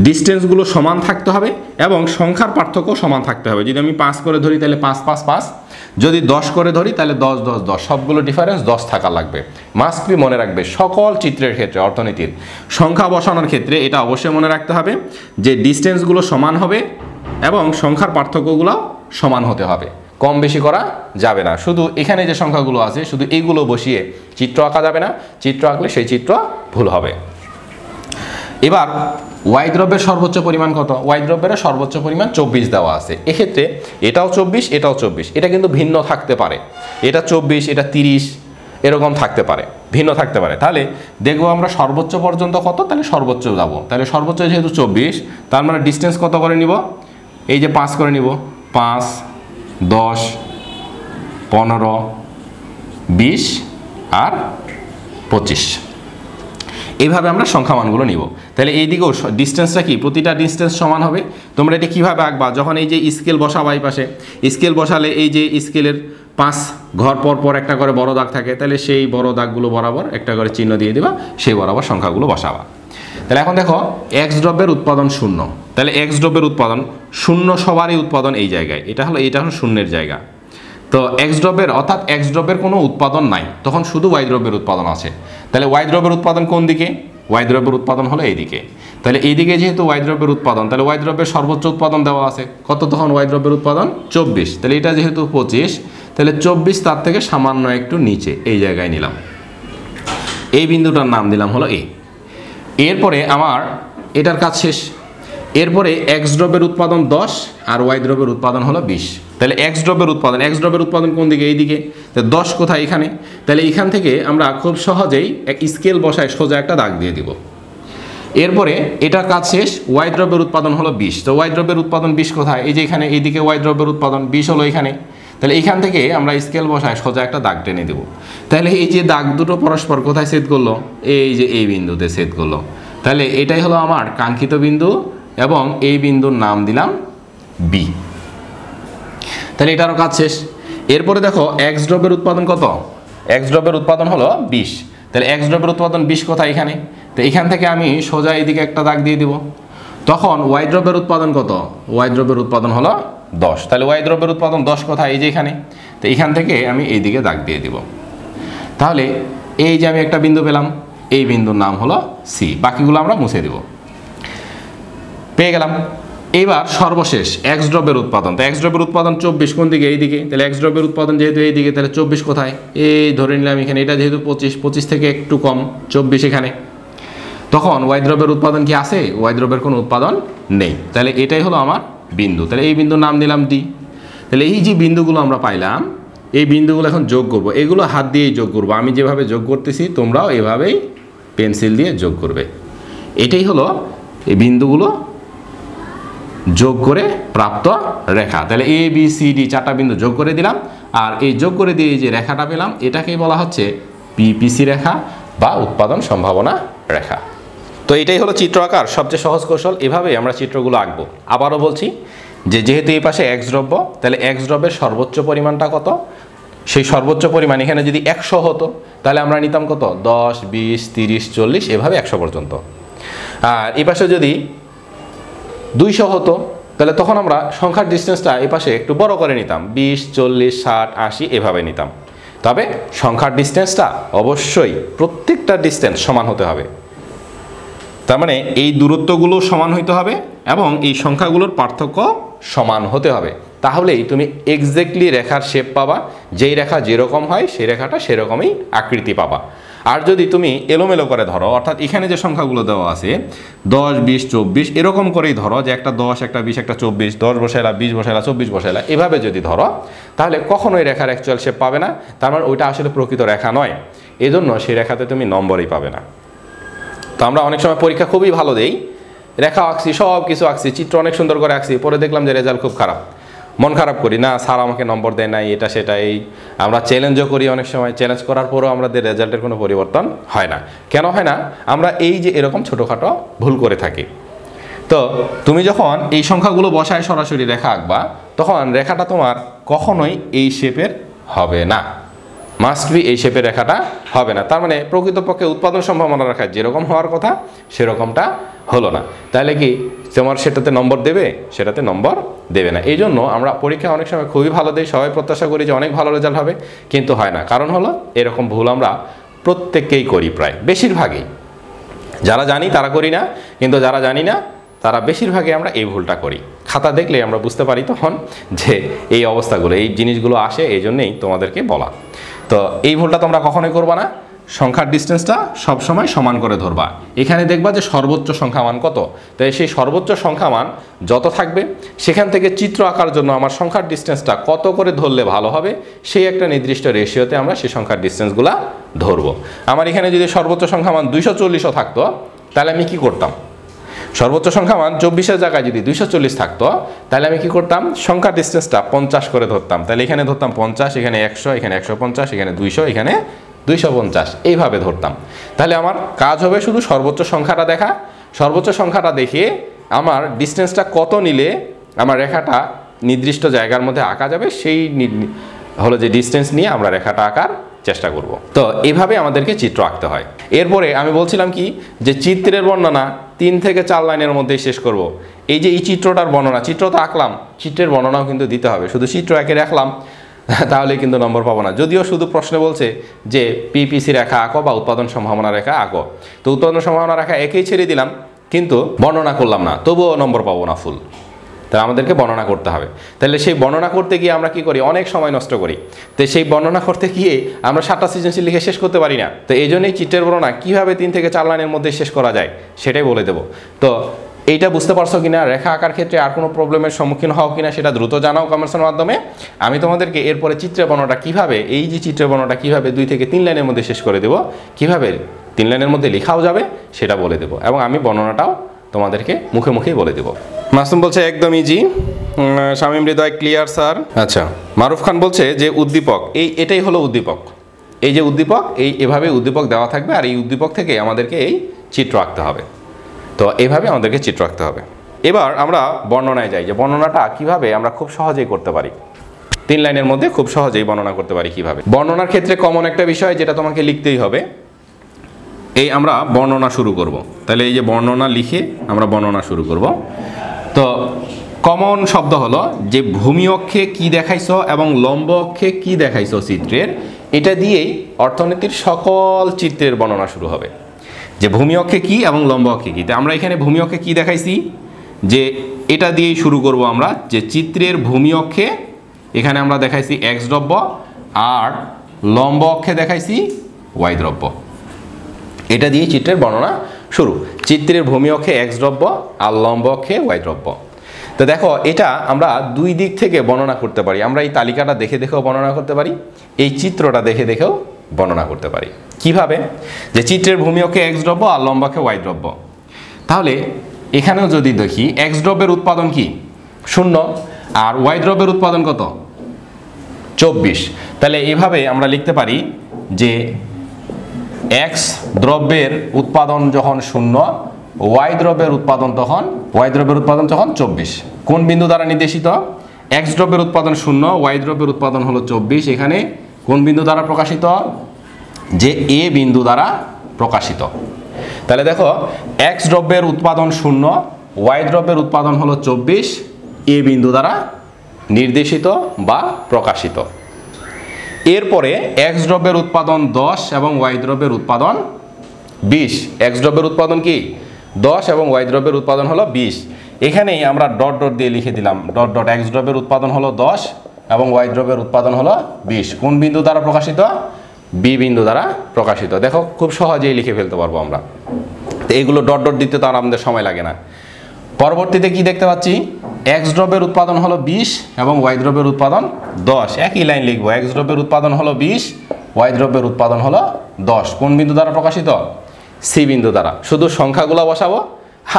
ডিস্টেন্সগুলো সমান থাকতে হবে এবং সংখ্যার পার্থক্য সমান থাকতে হবে। যদি আমি 5 করে ধরি তাহলে 5, 5, 5, যদি 10 করে ধরি তাহলে 10, 10, 10, সবগুলো ডিফারেন্স 10 থাকা লাগবে। মাস্ট বি মনে রাখবে সকল চিত্রের ক্ষেত্রে, অর্থনীতির সংখ্যা বসানোর ক্ষেত্রে এটা অবশ্যই মনে রাখতে হবে যে ডিস্টেন্সগুলো সমান হবে এবং সংখ্যার পার্থক্যগুলো সমান হতে হবে, কম বেশি করা যাবে না। শুধু এখানে যে সংখ্যাগুলো আছে শুধু এইগুলো বসিয়ে চিত্র আঁকা যাবে না, চিত্র আঁকলে সেই চিত্র ভুল হবে। এবার ওয়াই দ্রব্যের সর্বোচ্চ পরিমাণ কত? ওয়াই দ্রব্যের সর্বোচ্চ পরিমাণ 24 দেওয়া আছে। এক্ষেত্রে এটাও 24, এটাও 24, এটা কিন্তু ভিন্ন থাকতে পারে। এটা 24, এটা 30 এরকম থাকতে পারে, ভিন্ন থাকতে পারে। তাহলে দেখবো আমরা সর্বোচ্চ পর্যন্ত কত, তাহলে সর্বোচ্চ যাব। তাহলে সর্বোচ্চ যেহেতু 24, তার মানে ডিস্টেন্স কত করে নিব? এই যে 5 করে নিব, 5, 10, 15, 20 আর 25। এইভাবে আমরা সংখ্যা মানগুলো নিব। তাহলে এই দিকেও ডিস্টেন্সটা কি? প্রতিটা ডিস্টেন্স সমান হবে। তোমরা এটা কীভাবে আঁকবা? যখন এই যে স্কেল বসাবা, এই পাশে স্কেল বসালে এই যে স্কেলের 5 ঘর পর পর একটা করে বড় দাগ থাকে, তাহলে সেই বড় দাগগুলো বরাবর একটা করে চিহ্ন দিয়ে দিবা, সেই বরাবর সংখ্যাগুলো বসাবা। তাহলে এখন দেখো এক্স দ্রব্যের উৎপাদন 0। তাহলে এক্স দ্রব্যের উৎপাদন 0, সবারই উৎপাদন এই জায়গায়, এটা হলো শূন্যের জায়গা। তো এক্স দ্রব্যের অর্থাৎ এক্স দ্রব্যের কোনো উৎপাদন নাই, তখন শুধু ওয়াই দ্রব্যের উৎপাদন আছে। তাহলে ওয়াই দ্রব্যের উৎপাদন কোন দিকে? ওয়াই দ্রব্যের উৎপাদন হলো এইদিকে। তাহলে এইদিকে যেহেতু ওয়াই দ্রব্যের উৎপাদন, তাহলে ওয়াই দ্রব্যের সর্বোচ্চ উৎপাদন দেওয়া আছে কত? তখন ওয়াই দ্রব্যের উৎপাদন 24। তাহলে এটা যেহেতু 25, তাহলে 24 তার থেকে সামান্য একটু নিচে এই জায়গায় নিলাম, এই বিন্দুটার নাম দিলাম হলো এ। এরপরে আমার এটার কাজ শেষ। এরপরে এক্স দ্রব্যের উৎপাদন 10 আর ওয়াই দ্রব্যের উৎপাদন হলো 20। তাহলে এক্স দ্রব্যের উৎপাদন কোন দিকে? এই দিকে। তাহলে 10 কোথায়? এখানে। তাহলে এখান থেকে আমরা খুব সহজেই এক স্কেল বসায় সোজা একটা দাগ দিয়ে দিব। এরপরে এটার কাজ শেষ। ওয়াই দ্রব্যের উৎপাদন হলো 20। তো ওয়াই দ্রব্যের উৎপাদন 20 কোথায়? এই যে এখানে, এইদিকে ওয়াই দ্রব্যের উৎপাদন 20 হলো এখানে। তাহলে এইখান থেকে আমরা স্কেল বসায় সোজা একটা দাগ টেনে দেব। তাহলে এই যে দাগ দুটো পরস্পর কোথায় ছেদ করলো? এই যে এই বিন্দুতে ছেদ করলো। তাহলে এটাই হলো আমার কাঙ্ক্ষিত বিন্দু এবং এই বিন্দুর নাম দিলাম বি। তাহলে এটারও কাজ শেষ। এরপরে দেখো এক্স দ্রব্যের উৎপাদন কত? এক্স দ্রব্যের উৎপাদন হলো 20, তাহলে এক্স দ্রব্যের উৎপাদন 20 কোথায় এখানে, তো এখান থেকে আমি সোজা এদিকে একটা দাগ দিয়ে দিব। তখন ওয়াই দ্রব্যের উৎপাদন কত, ওয়াই দ্রব্যের উৎপাদন হলো 10, তাহলে ওয়াই দ্রব্যের উৎপাদন 10 কোথায়, এই যে এখানে, তো এখান থেকে আমি এইদিকে দাগ দিয়ে দিব। তাহলে এই যে আমি একটা বিন্দু পেলাম, এই বিন্দুর নাম হলো সি, বাকিগুলো আমরা মুছে দেব। পেয়ে গেলাম। এবার সর্বশেষ এক্স দ্রব্যের উৎপাদন, তো এক্স দ্রব্যের উৎপাদন 24 কোন দিকে, এইদিকে, তাহলে এক্স দ্রব্যের উৎপাদন যেহেতু এইদিকে, তাহলে 24 কোথায়, এই ধরে নিলাম এখানে, এটা যেহেতু 25 থেকে একটু কম 24 এখানে। তখন ওয়াই দ্রব্যের উৎপাদন কি আছে, ওয়াই দ্রব্যের কোনো উৎপাদন নেই, তাহলে এটাই হলো আমার বিন্দু, তাহলে এই বিন্দুর নাম দিলাম ডি। তাহলে এই যে বিন্দুগুলো আমরা পাইলাম, এই বিন্দুগুলো এখন যোগ করব, এগুলো হাত দিয়েই যোগ করব, আমি যেভাবে যোগ করতেছি তোমরাও এভাবেই পেন্সিল দিয়ে যোগ করবে। এটাই হলো এই বিন্দুগুলো যোগ করে প্রাপ্ত রেখা। তাহলে এ বি সি ডি 4টা বিন্দু যোগ করে দিলাম, আর এই যোগ করে দিয়ে যে রেখাটা পেলাম এটাকেই বলা হচ্ছে পিপিসি রেখা বা উৎপাদন সম্ভাবনা রেখা। তো এটাই হলো চিত্র আঁকার সবচেয়ে সহজ কৌশল, এভাবেই আমরা চিত্রগুলো আঁকবো। আবারও বলছি যে যেহেতু এই পাশে এক্স দ্রব্য, তাহলে এক্স দ্রব্যের সর্বোচ্চ পরিমাণটা কত, সেই সর্বোচ্চ পরিমাণ এখানে যদি 100 হতো তাহলে আমরা নিতাম কত, 10, 20, 30, 40 এভাবে 100 পর্যন্ত। আর এই পাশে যদি 200 হতো তাহলে তখন আমরা সংখ্যার ডিস্টেন্সটা এই পাশে একটু বড় করে নিতাম, 20, 40, 60, 80 এভাবে নিতাম। তবে সংখ্যার ডিস্টেন্সটা অবশ্যই প্রত্যেকটা ডিস্টেন্স সমান হতে হবে, তার মানে এই দূরত্বগুলো সমান হইতে হবে এবং এই সংখ্যাগুলোর পার্থক্য সমান হতে হবে, তাহলেই তুমি এক্স্যাক্টলি রেখার শেপ পাবা, যেই রেখা যেরকম হয় সেই রেখাটা সেরকমই আকৃতি পাবা। আর যদি তুমি এলোমেলো করে ধরো, অর্থাৎ এখানে যে সংখ্যাগুলো দেওয়া আছে 10, 20, 24 এরকম করেই ধরো, যে একটা 10, একটা 20, একটা 24, 10 বসাইলা, 20 বসাইলা, 24 বসাইলা, এভাবে যদি ধরো তাহলে কখনোই রেখার অ্যাকচুয়াল শেপ পাবে না, তার মানে ওইটা আসলে প্রকৃত রেখা নয়, এজন্য সেই রেখাতে তুমি নম্বরই পাবে না। তো আমরা অনেক সময় পরীক্ষা খুবই ভালো দেই, রেখা আঁকছি, সব কিছু আঁকছি, চিত্র অনেক সুন্দর করে আঁকছি, পরে দেখলাম যে রেজাল্ট খুব খারাপ, মন খারাপ করি, না স্যার আমাকে নম্বর দেয় নাই, এটা সেটা, এই আমরা চ্যালেঞ্জও করি, অনেক সময় চ্যালেঞ্জ করার পরেও আমাদের রেজাল্টের কোনো পরিবর্তন হয় না। কেন হয় না? আমরা এই যে এরকম ছোটোখাটো ভুল করে থাকি। তো তুমি যখন এই সংখ্যাগুলো বসায় সরাসরি রেখা আঁকবা, তখন রেখাটা তোমার কখনোই এই শেপের হবে না, মাস্ট বি এই শেপের রেখাটা হবে না। তার মানে প্রকৃতপক্ষে উৎপাদন সম্ভাবনা রেখা যেরকম হওয়ার কথা সেরকমটা হলো না, তাহলে কি তোমার সেটাতে নম্বর দেবে? সেটাতে নম্বর দেবে না। এই জন্য আমরা পরীক্ষা অনেক সময় খুবই ভালো দিই, সবাই প্রত্যাশা করি যে অনেক ভালো রেজাল্ট হবে, কিন্তু হয় না। কারণ হলো এরকম ভুল আমরা প্রত্যেককেই করি, প্রায় বেশিরভাগই। যারা জানি তারা করি না, কিন্তু যারা জানি না তারা বেশিরভাগই আমরা এই ভুলটা করি। খাতা দেখলে আমরা বুঝতে পারি তখন যে এই অবস্থাগুলো, এই জিনিসগুলো আসে, এই জন্যেই তোমাদেরকে বলা। তো এই ভুলটা তোমরা কখনোই করবা না, সংখ্যার ডিস্টেন্সটা সবসময় সমান করে ধরবা। এখানে দেখবা যে সর্বোচ্চ সংখ্যা মান কত, তাই সেই সর্বোচ্চ সংখ্যা মান যত থাকবে সেখান থেকে চিত্র আঁকার জন্য আমার সংখ্যার ডিস্টেন্সটা কত করে ধরলে ভালো হবে, সেই একটা নির্দিষ্ট রেশিওতে আমরা সেই সংখ্যার ডিস্টেন্সগুলা ধরবো। আমার এখানে যদি সর্বোচ্চ সংখ্যা মান 240ও থাকতো তাহলে আমি কি করতাম? সর্বোচ্চ সংখ্যা মান 24-এর জায়গায় যদি 240 থাকতো তাহলে আমি কি করতাম? সংখ্যার ডিস্টেন্সটা 50 করে ধরতাম। তাহলে এখানে ধরতাম 50, এখানে 100, এখানে 150, এখানে 200, এখানে 250, এইভাবে ধরতাম। তাহলে আমার কাজ হবে শুধু সর্বোচ্চ সংখ্যাটা দেখা, সর্বোচ্চ সংখ্যাটা দেখে আমার ডিস্টেন্সটা কত নিলে আমার রেখাটা নির্দিষ্ট জায়গার মধ্যে আঁকা যাবে, সেই হলো যে ডিস্টেন্স নিয়ে আমরা রেখাটা আঁকার চেষ্টা করব। তো এইভাবে আমাদেরকে চিত্র আঁকতে হয়। এরপরে আমি বলছিলাম কি, যে চিত্রের বর্ণনা 3 থেকে 4 লাইনের মধ্যেই শেষ করব। এই যে এই চিত্রটার বর্ণনা, চিত্র তো আঁকলাম, চিত্রের বর্ণনাও কিন্তু দিতে হবে। শুধু চিত্র এঁকে রাখলাম তাহলে কিন্তু নম্বর পাবো না। যদিও শুধু প্রশ্নে বলছে যে পিপিসি রেখা আঁকো বা উৎপাদন সম্ভাবনা রেখা আঁকো, তো উৎপাদন সম্ভাবনা রেখা একেই ছেড়ে দিলাম, কিন্তু বর্ণনা করলাম না, তবুও নম্বর পাবো না ফুল। তাহলে আমাদেরকে বর্ণনা করতে হবে। তাহলে সেই বর্ণনা করতে গিয়ে আমরা কি করি? অনেক সময় নষ্ট করি। তো সেই বর্ণনা করতে গিয়ে আমরা 7টা সৃজনশীল লিখে শেষ করতে পারি না। তো এই জন্যই চিত্রের বর্ণনা কীভাবে 3 থেকে 4 লাইনের মধ্যে শেষ করা যায় সেটাই বলে দেবো। তো এইটা বুঝতে পারছো কিনা, রেখা আঁকার ক্ষেত্রে আর কোনো প্রবলেমের সম্মুখীন হও কিনা সেটা দ্রুত জানাও কমেন্টসের মাধ্যমে। আমি তোমাদেরকে এরপরে চিত্রের বর্ণনাটা কীভাবে, এই যে চিত্রের বর্ণনাটা কীভাবে 2 থেকে 3 লাইনের মধ্যে শেষ করে দেবো, কীভাবে 3 লাইনের মধ্যে লেখাও যাবে সেটা বলে দেবো, এবং আমি বর্ণনাটাও তোমাদেরকে মুখে মুখেই বলে দেবো। মাসুম বলছে একদম ইজি, শামীম হৃদয় ক্লিয়ার স্যার। আচ্ছা, মারুফ খান বলছে যে উদ্দীপক, এটাই হলো উদ্দীপক। এই যে উদ্দীপক, এভাবে উদ্দীপক দেওয়া থাকবে, আর এই উদ্দীপক থেকে আমাদেরকে এই চিত্র আঁকতে হবে। তো এইভাবে আমাদেরকে চিত্র আঁকতে হবে। এবার আমরা বর্ণনায় যাই, যে বর্ণনাটা কিভাবে আমরা খুব সহজেই করতে পারি। তো তিন লাইনের মধ্যে খুব সহজেই বর্ণনা করতে পারি কিভাবে। বর্ণনার ক্ষেত্রে কমন একটা বিষয় যেটা তোমাকে লিখতেই হবে, এই আমরা বর্ণনা শুরু করব। তাহলে এই যে বর্ণনা লিখে আমরা বর্ণনা শুরু করব। তো কমন শব্দ হলো যে ভূমি অক্ষে কি দেখাইছো এবং লম্ব অক্ষে কি দেখাইছো চিত্রের, এটা দিয়েই অর্থনীতির সকল চিত্রের বর্ণনা শুরু হবে। যে ভূমি অক্ষে কি এবং লম্ব অক্ষে কি, আমরা এখানে ভূমি অক্ষে কি দেখাইছি, যে এটা দিয়েই শুরু করব আমরা, যে চিত্রের ভূমি অক্ষে এখানে আমরা দেখাইছি এক্স দ্রব্য আর লম্ব অক্ষে দেখাইছি ওয়াই দ্রব্য। এটা দিয়ে চিত্রের বর্ণনা শুরু। চিত্রের ভূমি অক্ষে এক্স দ্রব্য আর লম্ব অক্ষে ওয়াই দ্রব্য। তো দেখো এটা আমরা দুই দিক থেকে বর্ণনা করতে পারি। আমরা এই তালিকাটা দেখে দেখেও বর্ণনা করতে পারি, এই চিত্রটা দেখে দেখেও বর্ণনা করতে পারি। কিভাবে? যে চিত্রের ভূমি অক্ষে এক্স দ্রব্য আর লম্ব অক্ষে ওয়াই দ্রব্য। তাহলে এখানেও যদি দেখি এক্স দ্রব্যের উৎপাদন কি 0 আর ওয়াই দ্রব্যের উৎপাদন কত 24। তাহলে এভাবে আমরা লিখতে পারি যে এক্স দ্রব্যের উৎপাদন যখন 0, ওয়াই দ্রব্যের উৎপাদন তখন 24। কোন বিন্দু দ্বারা নির্দেশিত? এক্স দ্রব্যের উৎপাদন 0, ওয়াই দ্রব্যের উৎপাদন হলো 24। এখানে কোন বিন্দু দ্বারা প্রকাশিত? যে এ বিন্দু দ্বারা প্রকাশিত। তাহলে দেখো এক্স দ্রব্যের উৎপাদন 0, ওয়াই দ্রব্যের উৎপাদন হলো 24, এ বিন্দু দ্বারা নির্দেশিত বা প্রকাশিত। এরপরে এক্স দ্রব্যের উৎপাদন 10 এবং ওয়াই দ্রব্যের উৎপাদন 20। এক্স দ্রব্যের উৎপাদন কি 10 এবং ওয়াই দ্রব্যের উৎপাদন হলো 20। এখানেই আমরা ডট ডট দিয়ে লিখে দিলাম, ডট ডট এক্স দ্রব্যের উৎপাদন হলো 10 এবং ওয়াই দ্রব্যের উৎপাদন হলো 20। কোন বিন্দু দ্বারা প্রকাশিত? বি বিন্দু দ্বারা প্রকাশিত। দেখো খুব সহজেই লিখে ফেলতে পারবো আমরা। তো এইগুলো ডট ডট দিতে তো আর আমাদের সময় লাগে না। পরবর্তীতে কি দেখতে পাচ্ছি? এক্স দ্রব্যের উৎপাদন হলো 20 এবং ওয়াই দ্রব্যের উৎপাদন 10। একই লাইন লিখবো, এক্স দ্রব্যের উৎপাদন হলো 20, ওয়াই দ্রব্যের উৎপাদন হলো 10। কোন বিন্দু দ্বারা প্রকাশিত? সি বিন্দু দ্বারা। শুধু সংখ্যাগুলো বসাবো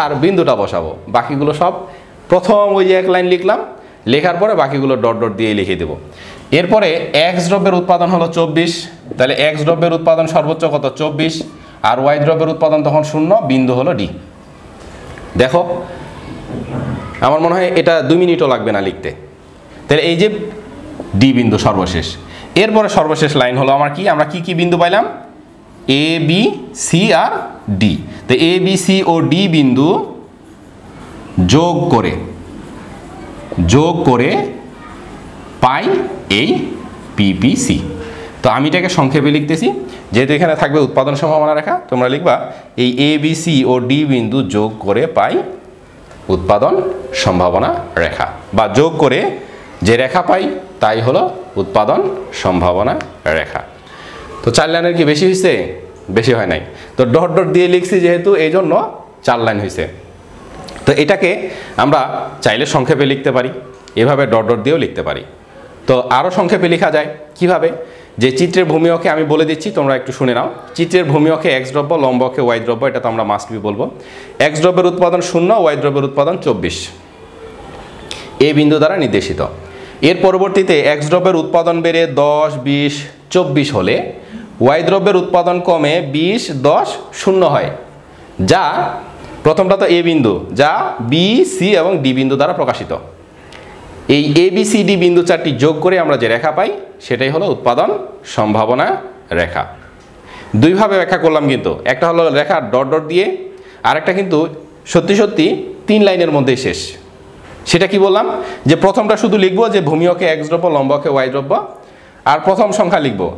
আর বিন্দুটা বসাবো, বাকিগুলো সব প্রথম ওই যে এক লাইন লিখলাম, লেখার পরে বাকিগুলো ডট ডট দিয়ে লিখে দেবো। এরপরে এক্স দ্রব্যের উৎপাদন হলো 24। তাহলে এক্স দ্রব্যের উৎপাদন সর্বোচ্চ কত 24, আর ওয়াই দ্রব্যের উৎপাদন তখন 0, বিন্দু হলো ডি। দেখো আমার মনে হয় এটা 2 মিনিটও লাগবে না লিখতে। তাহলে এই যে ডি বিন্দু সর্বশেষ। এরপরে সর্বশেষ লাইন হলো আমার কি, আমরা কি কি বিন্দু পাইলাম? A B C R D. তো A B C O D বিন্দু যোগ করে পাই এই পিপিসি। তো আমি এটাকে সংক্ষেপে লিখতেছি, যেহেতু এখানে থাকবে উৎপাদন সম্ভাবনা রেখা, তোমরা লিখবা এই A B C O D বিন্দু যোগ করে পাই উৎপাদন সম্ভাবনা রেখা, বা যোগ করে যে রেখা পাই তাই হলো উৎপাদন সম্ভাবনা রেখা। তো 4 লাইনের কি বেশি হয়েছে? বেশি হয় নাই। তো ডট ডট দিয়ে লিখছি যেহেতু, এই জন্য 4 লাইন হয়েছে। তো এটাকে আমরা চাইলে সংক্ষেপে লিখতে পারি, এভাবে ডট ডট দিয়েও লিখতে পারি। তো আরও সংক্ষেপে লেখা যায় কিভাবে? যে চিত্রের ভূমি অক্ষে আমি বলে দিচ্ছি, তোমরা একটু শুনে নাও। চিত্রের ভূমি অক্ষে এক্স দ্রব্য, লম্ব অক্ষে ওয়াই দ্রব্য, এটা তো আমরা মাস্ট বি বলবো। এক্স দ্রব্যের উৎপাদন 0, ওয়াই দ্রব্যের উৎপাদন 24, এ বিন্দু দ্বারা নির্দেশিত। এর পরবর্তীতে এক্স দ্রব্যের উৎপাদন বেড়ে 10, 20, 24 হলে ওয়াই দ্রব্যের উৎপাদন কমে 20, 10, 0 হয়, যা প্রথমটা তো এ বিন্দু, যা বি সি এবং ডি বিন্দু দ্বারা প্রকাশিত। এই এ বি সি ডি বিন্দু 4টি যোগ করে আমরা যে রেখা পাই সেটাই হলো উৎপাদন সম্ভাবনা রেখা। দুইভাবে ব্যাখ্যা করলাম কিন্তু, একটা হলো রেখা ডট ডট দিয়ে, আর একটা কিন্তু সত্যি সত্যি 3 লাইনের মধ্যেই শেষ। সেটা কি বললাম? যে প্রথমটা শুধু লিখবো যে ভূমি অক্ষে এক্স দ্রব্য, লম্ব অক্ষে ওয়াই দ্রব্য, আর প্রথম সংখ্যা লিখবো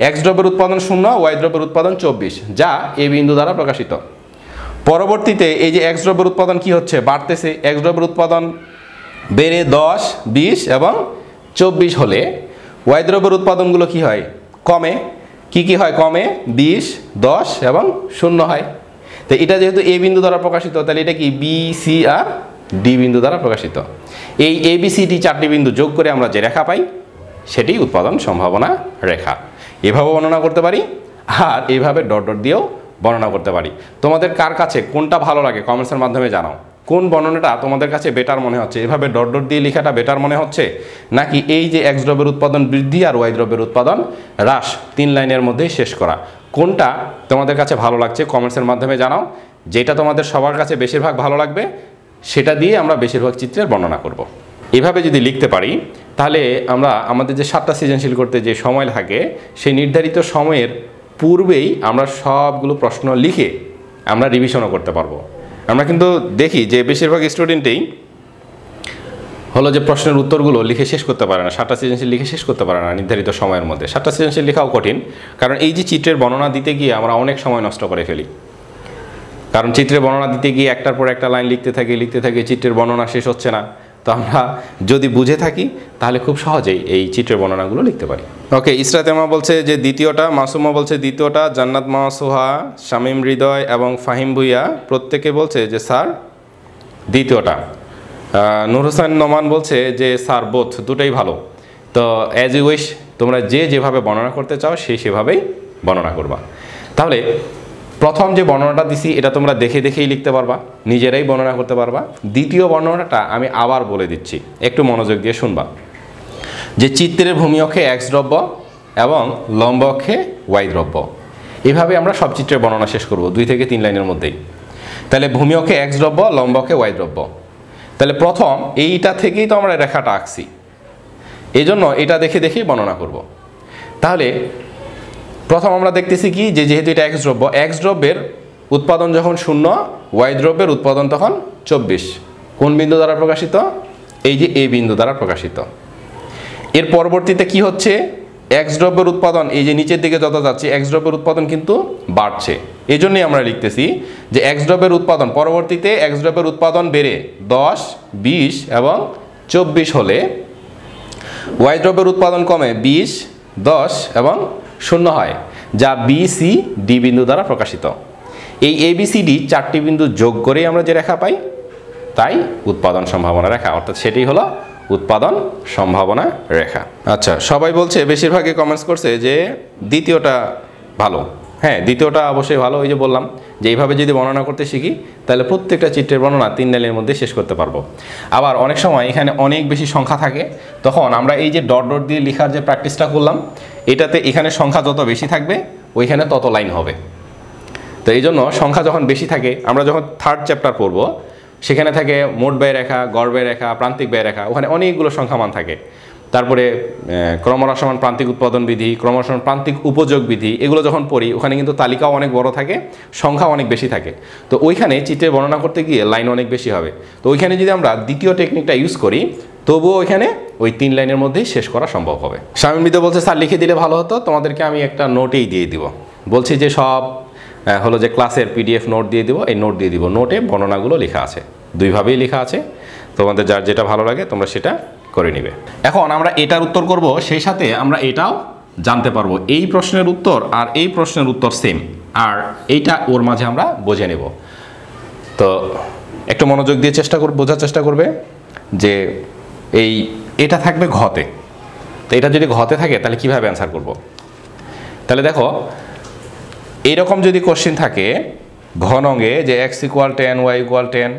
এক্স দ্রব্যের উৎপাদন 0, ওয়াই দ্রব্যের উৎপাদন 24, যা এ বিন্দু দ্বারা প্রকাশিত। পরবর্তীতে এই যে এক্স দ্রব্যের উৎপাদন কি হচ্ছে? বাড়তেছে। এক্স দ্রব্যের উৎপাদন বেড়ে 10, 20 এবং 24 হলে ওয়াই দ্রব্যের উৎপাদনগুলো কি হয়? কমে। কি কি হয়? কমে 20, 10 এবং 0 হয়। তো এটা যেহেতু এ বিন্দু দ্বারা প্রকাশিত, তাহলে এটা কি বি সি আর ডি বিন্দু দ্বারা প্রকাশিত। এই এ বি সি ডি 4টি বিন্দু যোগ করে আমরা যে রেখা পাই সেটি উৎপাদন সম্ভাবনা রেখা। এভাবে বর্ণনা করতে পারি, আর এইভাবে ডট ডট দিয়েও বর্ণনা করতে পারি। তোমাদের কার কাছে কোনটা ভালো লাগে কমেন্টসের মাধ্যমে জানাও। কোন বর্ণনাটা তোমাদের কাছে বেটার মনে হচ্ছে? এভাবে ডট ডট দিয়ে লেখাটা বেটার মনে হচ্ছে, নাকি এই যে এক্স দ্রব্যের উৎপাদন বৃদ্ধি আর ওয়াই দ্রব্যের উৎপাদন হ্রাস 3 লাইনের মধ্যেই শেষ করা? কোনটা তোমাদের কাছে ভালো লাগছে কমেন্টসের মাধ্যমে জানাও। যেটা তোমাদের সবার কাছে বেশিরভাগ ভালো লাগবে সেটা দিয়ে আমরা বেশিরভাগ চিত্রের বর্ণনা করব। এভাবে যদি লিখতে পারি তাহলে আমরা আমাদের যে 7টা সৃজনশীল করতে যে সময় থাকে সেই নির্ধারিত সময়ের পূর্বেই আমরা সবগুলো প্রশ্ন লিখে আমরা রিভিশনও করতে পারবো। আমরা কিন্তু দেখি যে বেশিরভাগ স্টুডেন্টেই হলো যে প্রশ্নের উত্তরগুলো লিখে শেষ করতে পারে না, 7টা সৃজনশীল লিখে শেষ করতে পারে না নির্ধারিত সময়ের মধ্যে। 7টা সৃজনশীল লেখাও কঠিন, কারণ এই যে চিত্রের বর্ণনা দিতে গিয়ে আমরা অনেক সময় নষ্ট করে ফেলি। কারণ চিত্রের বর্ণনা দিতে গিয়ে একটার পর একটা লাইন লিখতে থাকি, চিত্রের বর্ণনা শেষ হচ্ছে না। তো আমরা যদি বুঝে থাকি তাহলে খুব সহজেই এই চিত্রের বর্ণনাগুলো লিখতে পারি। ওকে, ইসরাতেমা বলছে যে দ্বিতীয়টা, মাসুমা বলছে দ্বিতীয়টা, জান্নাত মা সোহা, শামীম হৃদয় এবং ফাহিম ভুইয়া প্রত্যেকে বলছে যে স্যার দ্বিতীয়টা। নূর হোসেন নোমান বলছে যে স্যার বোথ, দুটোই ভালো। তো অ্যাজ ইউ উইশ, তোমরা যেভাবে বর্ণনা করতে চাও সেভাবেই বর্ণনা করবা। তাহলে প্রথম যে বর্ণনাটা দিছি এটা তোমরা দেখেই লিখতে পারবা, নিজেরাই বর্ণনা করতে পারবা। দ্বিতীয় বর্ণনাটা আমি আবার বলে দিচ্ছি, একটু মনোযোগ দিয়ে শুনবা। যে চিত্রের ভূমি অক্ষে এক্স দ্রব্য এবং লম্ব অক্ষে ওয়াই দ্রব্য, এভাবে আমরা সব চিত্রের বর্ণনা শেষ করব 2 থেকে 3 লাইনের মধ্যেই। তাহলে ভূমি অক্ষে এক্স দ্রব্য, লম্ব অক্ষে ওয়াই দ্রব্য। তাহলে প্রথম এইটা থেকেই তো আমরা রেখাটা আঁকছি, এই জন্য এটা দেখেই বর্ণনা করব। তাহলে প্রথম আমরা দেখতেছি কি, যে যেহেতু এটা এক্স দ্রব্য, এক্স দ্রব্যের উৎপাদন যখন 0, ওয়াই দ্রব্যের উৎপাদন তখন 24। কোন বিন্দু দ্বারা প্রকাশিত? এই যে এ বিন্দু দ্বারা প্রকাশিত। এর পরবর্তীতে কি হচ্ছে, এক্স দ্রব্যের উৎপাদন এই যে নিচের দিকে যত যাচ্ছে এক্স দ্রব্যের উৎপাদন কিন্তু বাড়ছে। এই জন্যই আমরা লিখতেছি যে এক্স দ্রব্যের উৎপাদন পরবর্তীতে এক্স দ্রব্যের উৎপাদন বেড়ে 10, 20 এবং 24 হলে ওয়াই দ্রব্যের উৎপাদন কমে 20, 10 এবং 0 হয়, যা BCD বিন্দু দ্বারা প্রকাশিত। এই ABCD 4টি বিন্দু যোগ করেই আমরা যে রেখা পাই, তাই উৎপাদন সম্ভাবনা রেখা, অর্থাৎ সেটাই হলো উৎপাদন সম্ভাবনা রেখা। আচ্ছা, সবাই বলছে, বেশিরভাগই কমেন্টস করছে যে দ্বিতীয়টা ভালো। হ্যাঁ, দ্বিতীয়টা অবশ্যই ভালো। ওই যে বললাম যে এইভাবে যদি বর্ণনা করতে শিখি তাহলে প্রত্যেকটা চিত্রের বর্ণনা 3 লাইনের মধ্যে শেষ করতে পারবো। আবার অনেক সময় এখানে অনেক বেশি সংখ্যা থাকে, তখন আমরা এই যে ডট ডট দিয়ে লেখার যে প্র্যাকটিসটা করলাম, এটাতে এখানে সংখ্যা যত বেশি থাকবে ওইখানে তত লাইন হবে। তো এই জন্য সংখ্যা যখন বেশি থাকে, আমরা যখন 3rd চ্যাপ্টার পড়বো সেখানে থাকে মোট ব্যয় রেখা, গড় ব্যয় রেখা, প্রান্তিক ব্যয় রেখা, ওখানে অনেকগুলো সংখ্যামান থাকে। তারপরে ক্রমহ্রাসমান প্রান্তিক উৎপাদন বিধি, ক্রমহ্রাসমান প্রান্তিক উপযোগ বিধি, এগুলো যখন পড়ি ওখানে কিন্তু তালিকাও অনেক বড় থাকে, সংখ্যা অনেক বেশি থাকে। তো ওইখানে চিত্রের বর্ণনা করতে গিয়ে লাইন অনেক বেশি হবে। তো ওইখানে যদি আমরা দ্বিতীয় টেকনিকটা ইউজ করি তবুও ওইখানে ওই 3 লাইনের মধ্যেই শেষ করা সম্ভব হবে। শামীম মৃদু বলছে স্যার লিখে দিলে ভালো হতো, তোমাদেরকে আমি একটা নোটেই দিয়ে দিব। বলছি যে সব হলো যে ক্লাসের PDF নোট দিয়ে দিব, এই নোট দিয়ে দিব। নোটে বর্ণনাগুলো লেখা আছে, 2ভাবেই লেখা আছে, তোমাদের যার যেটা ভালো লাগে তোমরা সেটা করে নিবে। এখন আমরা এটার উত্তর করব, সেই সাথে আমরা এটাও জানতে পারবো এই প্রশ্নের উত্তর আর এই প্রশ্নের উত্তর সেম, আর এইটা ওর মাঝে আমরা বুঝে নেব। তো একটু মনোযোগ দিয়ে বোঝার চেষ্টা করবে যে এটা থাকবে ঘতে। তো এটা যদি ঘতে থাকে তাহলে কিভাবে অ্যান্সার করব। তাহলে দেখো, এইরকম যদি কোশ্চেন থাকে ঘ নঙ্গে যে x = 10, y = 10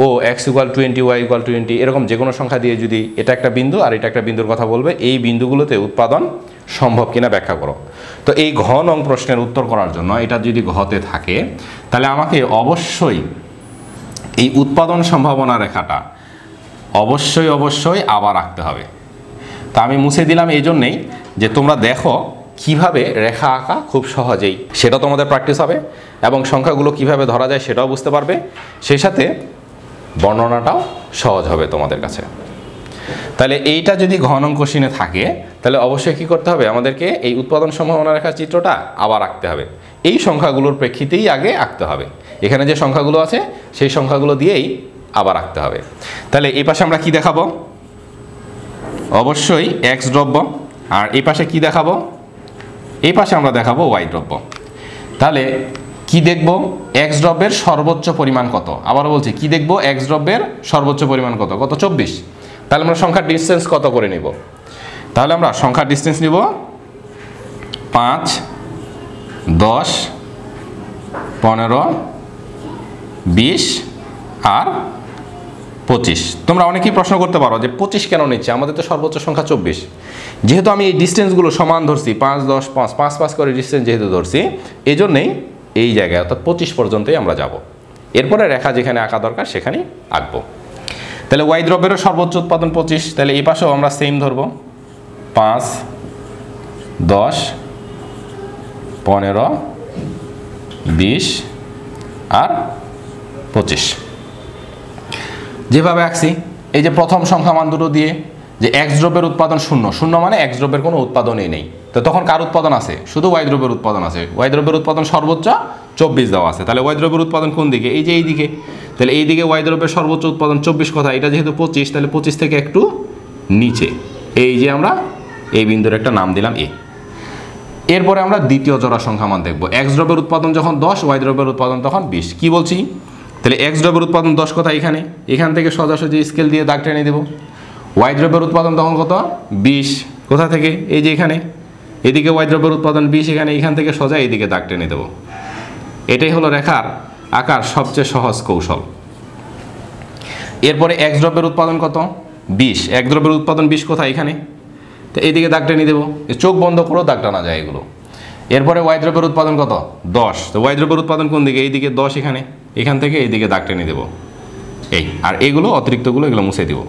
ও x = 20, y = 20, এরকম যে কোনো সংখ্যা দিয়ে যদি এটা একটা বিন্দু আর এটা একটা বিন্দুর কথা বলবে, এই বিন্দুগুলোতে উৎপাদন সম্ভব কিনা ব্যাখ্যা করো। তো এই ঘ নং প্রশ্নের উত্তর করার জন্য এটা যদি ঘতে থাকে তাহলে আমাকে অবশ্যই এই উৎপাদন সম্ভাবনা রেখাটা অবশ্যই আবার আঁকতে হবে। তা আমি মুছে দিলাম এই জন্যেই যে তোমরা দেখো কিভাবে রেখা আঁকা খুব সহজেই, সেটা তোমাদের প্র্যাকটিস হবে এবং সংখ্যাগুলো কিভাবে ধরা যায় সেটাও বুঝতে পারবে, সেই সাথে বর্ণনাটাও সহজ হবে তোমাদের কাছে। তাহলে এইটা যদি ঘ নং কোশ্চেনে থাকে তাহলে অবশ্যই কি করতে হবে, আমাদেরকে এই উৎপাদন সম্ভাবনা রেখার চিত্রটা আবার আঁকতে হবে। এই সংখ্যাগুলোর প্রেক্ষিতেই আগে আঁকতে হবে, এখানে যে সংখ্যাগুলো আছে সেই সংখ্যাগুলো দিয়েই আবার আঁকতে হবে। তাহলে এই পাশে আমরা কি দেখাবো, অবশ্যই এক্স দ্রব্য, আর এই পাশে কি দেখাবো, এই পাশে আমরা দেখাবো ওয়াই দ্রব্য। তাহলে কি দেখব, এক্স দ্রব্যের সর্বোচ্চ পরিমাণ কত। আবারও বলছি, কি দেখব, এক্স দ্রব্যের সর্বোচ্চ পরিমাণ কত, 24। তাহলে আমরা সংখ্যার ডিসটেন্স কত করে নিব, তাহলে আমরা সংখ্যার ডিসটেন্স নিব 5, 10, 15, 20 আর 25। তোমরা অনেকেই প্রশ্ন করতে পারো যে 25 কেন নিচ্ছে, আমাদের তো সর্বোচ্চ সংখ্যা 24। যেহেতু আমি এই ডিস্টেন্সগুলো সমান ধরছি, 5, 10, 5, 5, 5 করে ডিস্টেন্স যেহেতু ধরছি, এই জন্যেই এই জায়গায় অর্থাৎ 25 পর্যন্তই আমরা যাব। এরপরে রেখা যেখানে আঁকা দরকার সেখানেই আঁকবো। তাহলে ওয়াই দ্রব্যেরও সর্বোচ্চ উৎপাদন 25, তাহলে এই পাশেও আমরা সেম ধরবো 5, 10, 15, 20 আর 25 যেভাবে আঁকছি। এই যে প্রথম সংখ্যা মান দুটো দিয়ে যে এক্স দ্রব্যের উৎপাদন 0, 0 মানে এক্স দ্রব্যের কোনো উৎপাদনই নেই, তো তখন কার উৎপাদন আছে? শুধু ওয়াই দ্রব্যের উৎপাদন আছে। ওয়াই দ্রব্যের উৎপাদন সর্বোচ্চ 24 দেওয়া আছে, তাহলে ওয়াই দ্রব্যের উৎপাদন কোন দিকে? এই যে এই দিকে। তাহলে এই দিকে ওয়াই দ্রব্যের সর্বোচ্চ উৎপাদন 24 কথা, এটা যেহেতু 25, তাহলে 25 থেকে একটু নিচে এই যে আমরা এই বিন্দুর একটা নাম দিলাম এ। এরপরে আমরা দ্বিতীয় জোড়া সংখ্যা মান দেখব। এক্স দ্রব্যের উৎপাদন যখন 10, ওয়াই দ্রব্যের উৎপাদন তখন 20। কি বলছি? তাহলে এক্স দ্রব্যের উৎপাদন 10 কথা এখানে, এখান থেকে সোজাসুজি স্কেল দিয়ে দাগ টেনে দেব। ওয়াই দ্রব্যের উৎপাদন তখন কত? 20 কোথা থেকে? এই যে এখানে, এদিকে ওয়াই দ্রব্যের উৎপাদন 20, এখানে এখান থেকে সোজা এইদিকে দাগ টেনে দেব। এটাই হলো রেখার আকার সবচেয়ে সহজ কৌশল। এরপরে এক্স দ্রব্যের উৎপাদন কত? 20। এক দ্রব্যের উৎপাদন 20 কোথায়? এখানে, তো এইদিকে দাগ টেনে দেবো, চোখ বন্ধ করেও দাগ টানা যায় এগুলো। এরপরে ওয়াই দ্রব্যের উৎপাদন কত? 10। তো ওয়াই দ্রব্যের উৎপাদন কোন দিকে? এইদিকে 10, এখানে, এখান থেকে এইদিকে দাগ টেনে দেবো এই, আর এগুলো অতিরিক্তগুলো এগুলো মুছে দিব।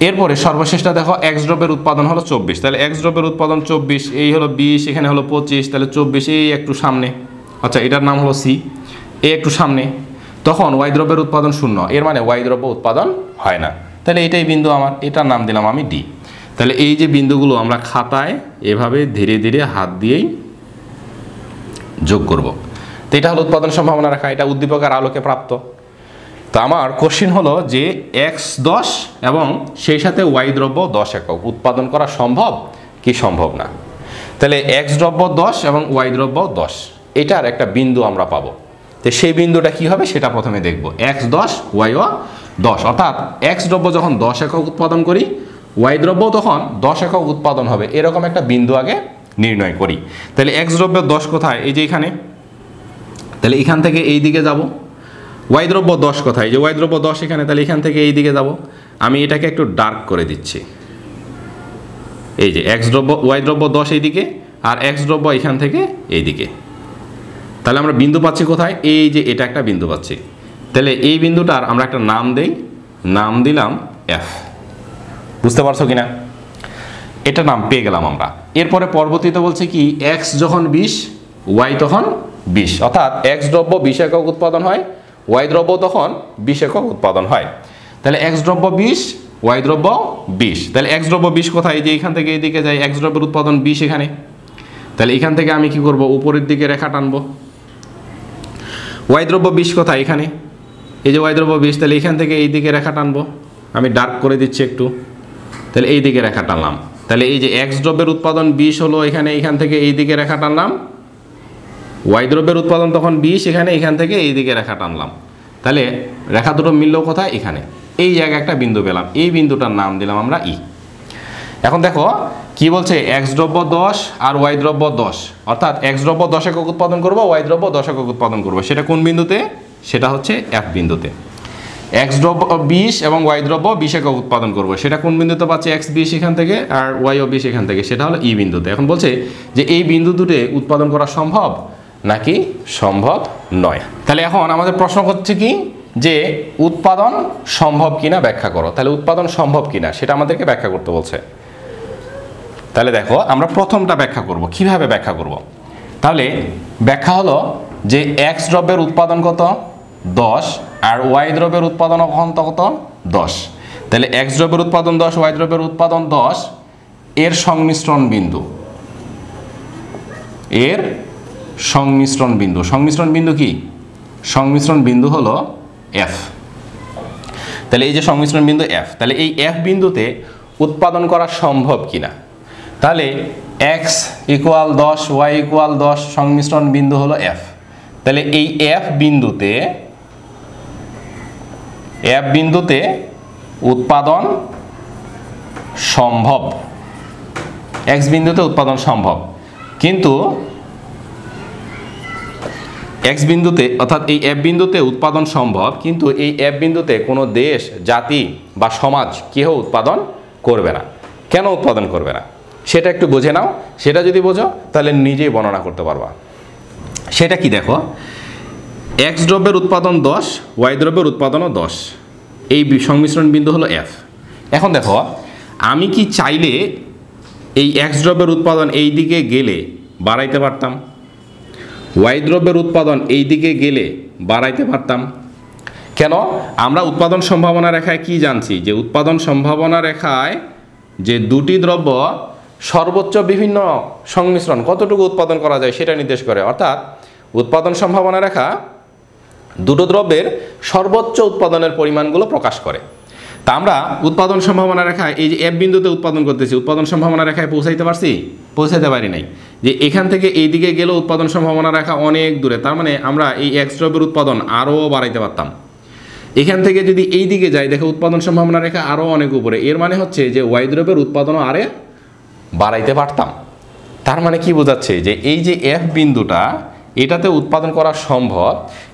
এরপরে সর্বশেষটা দেখো, এক্স দ্রব্যের উৎপাদন হলো 24, তাহলে এক্স দ্রব্যের উৎপাদন 24, এই হলো 20, এখানে হলো 25, তাহলে 24 এই একটু সামনে, আচ্ছা এটার নাম হলো সি, এই একটু সামনে। তখন ওয়াই দ্রব্যের উৎপাদন 0, এর মানে ওয়াই দ্রব্য উৎপাদন হয় না, তাহলে এটাই বিন্দু আমার, এটার নাম দিলাম আমি ডি। তাহলে এই যে বিন্দুগুলো আমরা খাতায় এভাবে ধীরে ধীরে হাত দিয়েই যোগ করব। তো এটা হলো উৎপাদন সম্ভাবনা রেখা, এটা উদ্দীপকের আলোকে প্রাপ্ত। তো আমার কোশ্চিন হলো যে এক্স 10 এবং সেই সাথে ওয়াই দ্রব্য 10 একক উৎপাদন করা সম্ভব কি সম্ভব না? তাহলে এক্স দ্রব্য 10 এবং ওয়াই দ্রব্য 10, এটার একটা বিন্দু আমরা পাবো। তো সেই বিন্দুটা কি হবে সেটা প্রথমে দেখব। এক্স 10, ওয়াইও 10, অর্থাৎ এক্স দ্রব্য যখন 10 একক উৎপাদন করি, ওয়াই দ্রব্য তখন 10 একক উৎপাদন হবে, এরকম একটা বিন্দু আগে নির্ণয় করি। তাহলে এক্স দ্রব্য 10 কোথায়? এই যে এখানে, তাহলে এখান থেকে এই দিকে যাব। ওয়াই দ্রব্য 10 কোথায়? এই যে ওয়াই দ্রব্য 10 এখানে, তাহলে এখান থেকে এই দিকে যাব। আমি এটাকে একটু ডার্ক করে দিচ্ছি। এই যে এক্স দ্রব্য, ওয়াই দ্রব্য 10 এইদিকে, আর এক্স দ্রব্য এখান থেকে এইদিকে। তাহলে আমরা বিন্দু পাচ্ছি কোথায়? এই যে এটা একটা বিন্দু পাচ্ছি। তাহলে এই বিন্দুটার আমরা একটা নাম দেই, নাম দিলাম এফ। বুঝতে পারছো কিনা? এটা নাম পেয়ে গেলাম আমরা। এরপরে পরবর্তীতে বলছে কি, এক্স যখন 20, ওয়াই তখন 20, অর্থাৎ এক্স দ্রব্য 20 একক উৎপাদন হয়, ওয়াই দ্রব্য তখন 20 একক উৎপাদন হয়। তাহলে এক্স দ্রব্য 20, ওয়াই দ্রব্য 20, তাহলে এক্স দ্রব্য 20 কোথায়? এই যে এখান থেকে এইদিকে যাই, এক্স দ্রব্যের উৎপাদন 20 এখানে। তাহলে এখান থেকে আমি কি করব? উপরের দিকে রেখা টানবো। ওয়াই দ্রব্য 20 কোথায়? এখানে, এই যে ওয়াই দ্রব্য 20, তাহলে এখান থেকে এই দিকে রেখা টানবো। আমি ডার্ক করে দিচ্ছি একটু, তাহলে এই দিকে রেখা টানলাম। তাহলে এই যে এক্স দ্রব্যের উৎপাদন 20 হলো এখানে, এখান থেকে এই দিকে রেখা টানলাম। ওয়াই দ্রব্যের উৎপাদন তখন 20 এখানে, এখান থেকে এই দিকে রেখা টানলাম। তাহলে রেখা দুটো মিলল কোথায়? এখানে। এই জায়গায় একটা বিন্দু পেলাম, এই বিন্দুটার নাম দিলাম আমরা ই। এখন দেখো কি বলছে, এক্স দ্রব্য 10 আর ওয়াই দ্রব্য 10, অর্থাৎ এক্স দ্রব্য 10 একক উৎপাদন করবো, ওয়াই দ্রব্য 10 একক উৎপাদন করবো। সেটা কোন বিন্দুতে? সেটা হচ্ছে এফ বিন্দুতে। এক্স দ্রব্য 20 এবং ওয়াই দ্রব্য 20 একক উৎপাদন করবো, সেটা কোন বিন্দুতে পাচ্ছি? এক্স 20 এখান থেকে আর ওয়াইও 20 এখান থেকে, সেটা হলো ই বিন্দুতে। এখন বলছে যে এই বিন্দু দুটো উৎপাদন করা সম্ভব নাকি সম্ভব নয়। তাহলে এখন আমাদের প্রশ্ন হচ্ছে কি, যে উৎপাদন সম্ভব কিনা ব্যাখ্যা করো। তাহলে উৎপাদন সম্ভব কিনা সেটা আমাদেরকে ব্যাখ্যা করতে বলছে। তাহলে দেখো আমরা প্রথমটা ব্যাখ্যা করব। কিভাবে ব্যাখ্যা করব? তাহলে ব্যাখ্যা হলো যে এক্স দ্রব্যের উৎপাদন কত? 10, আর ওয়াই দ্রব্যের উৎপাদন কত? 10। তাহলে এক্স দ্রব্যের উৎপাদন 10, ওয়াই দ্রব্যের উৎপাদন 10, এর সংমিশ্রণ বিন্দু, এর সংমিশ্রণ বিন্দু। সংমিশ্রণ বিন্দু কি? সংমিশ্রণ বিন্দু হলো এফ। তাহলে এই যে সংমিশ্রণ বিন্দু এফ, তাহলে এই এফ বিন্দুতে উৎপাদন করা সম্ভব কিনা। তাহলে এক্স ইকুয়াল 10, ওয়াই ইকুয়াল 10, সংমিশ্রণ বিন্দু হলো এফ। তাহলে এই এফ বিন্দুতে উৎপাদন সম্ভব, এক্স বিন্দুতে উৎপাদন সম্ভব, কিন্তু এক্স বিন্দুতে অর্থাৎ এই এফ বিন্দুতে উৎপাদন সম্ভব, কিন্তু এই এফ বিন্দুতে কোনো দেশ, জাতি বা সমাজ কেউ উৎপাদন করবে না। কেন উৎপাদন করবে না সেটা একটু বুঝে নাও। সেটা যদি বোঝো তাহলে নিজেই বর্ণনা করতে পারবা। সেটা কি দেখো, এক্স দ্রব্যের উৎপাদন 10, ওয়াই দ্রব্যের উৎপাদনও 10, এই সংমিশ্রণ বিন্দু হলো এফ। এখন দেখো আমি কি চাইলে এই এক্স দ্রব্যের উৎপাদন এই দিকে গেলে বাড়াইতে পারতাম, ওয়াই দ্রব্যের উৎপাদন এই দিকে গেলে বাড়াইতে পারতাম। কেন? আমরা উৎপাদন সম্ভাবনা রেখায় কি জানছি, যে উৎপাদন সম্ভাবনা রেখায় যে দুটি দ্রব্য সর্বোচ্চ বিভিন্ন সংমিশ্রণ কতটুকু উৎপাদন করা যায় সেটা নির্দেশ করে। অর্থাৎ উৎপাদন সম্ভাবনা রেখা দুটো দ্রব্যের সর্বোচ্চ উৎপাদনের পরিমাণগুলো প্রকাশ করে। তা আমরা উৎপাদন সম্ভাবনা রেখায় এই যে এফ বিন্দুতে উৎপাদন করতেছি, উৎপাদন সম্ভাবনা রেখায় পৌঁছাইতে পারছি? পৌঁছাইতে পারি নাই। যে এখান থেকে এই দিকে গেলেও উৎপাদন সম্ভাবনা রেখা অনেক দূরে, তার মানে আমরা এই এক্স দ্রব্যের উৎপাদন আরও বাড়াইতে পারতাম। এখান থেকে যদি এই দিকে যাই, দেখো উৎপাদন সম্ভাবনা রেখা আরও অনেক উপরে, এর মানে হচ্ছে যে ওয়াই দ্রব্যের উৎপাদনও আরে বাড়াইতে পারতাম। তার মানে কি বোঝাচ্ছে, যে এই যে এফ বিন্দুটা এটাতে উৎপাদন করা সম্ভব,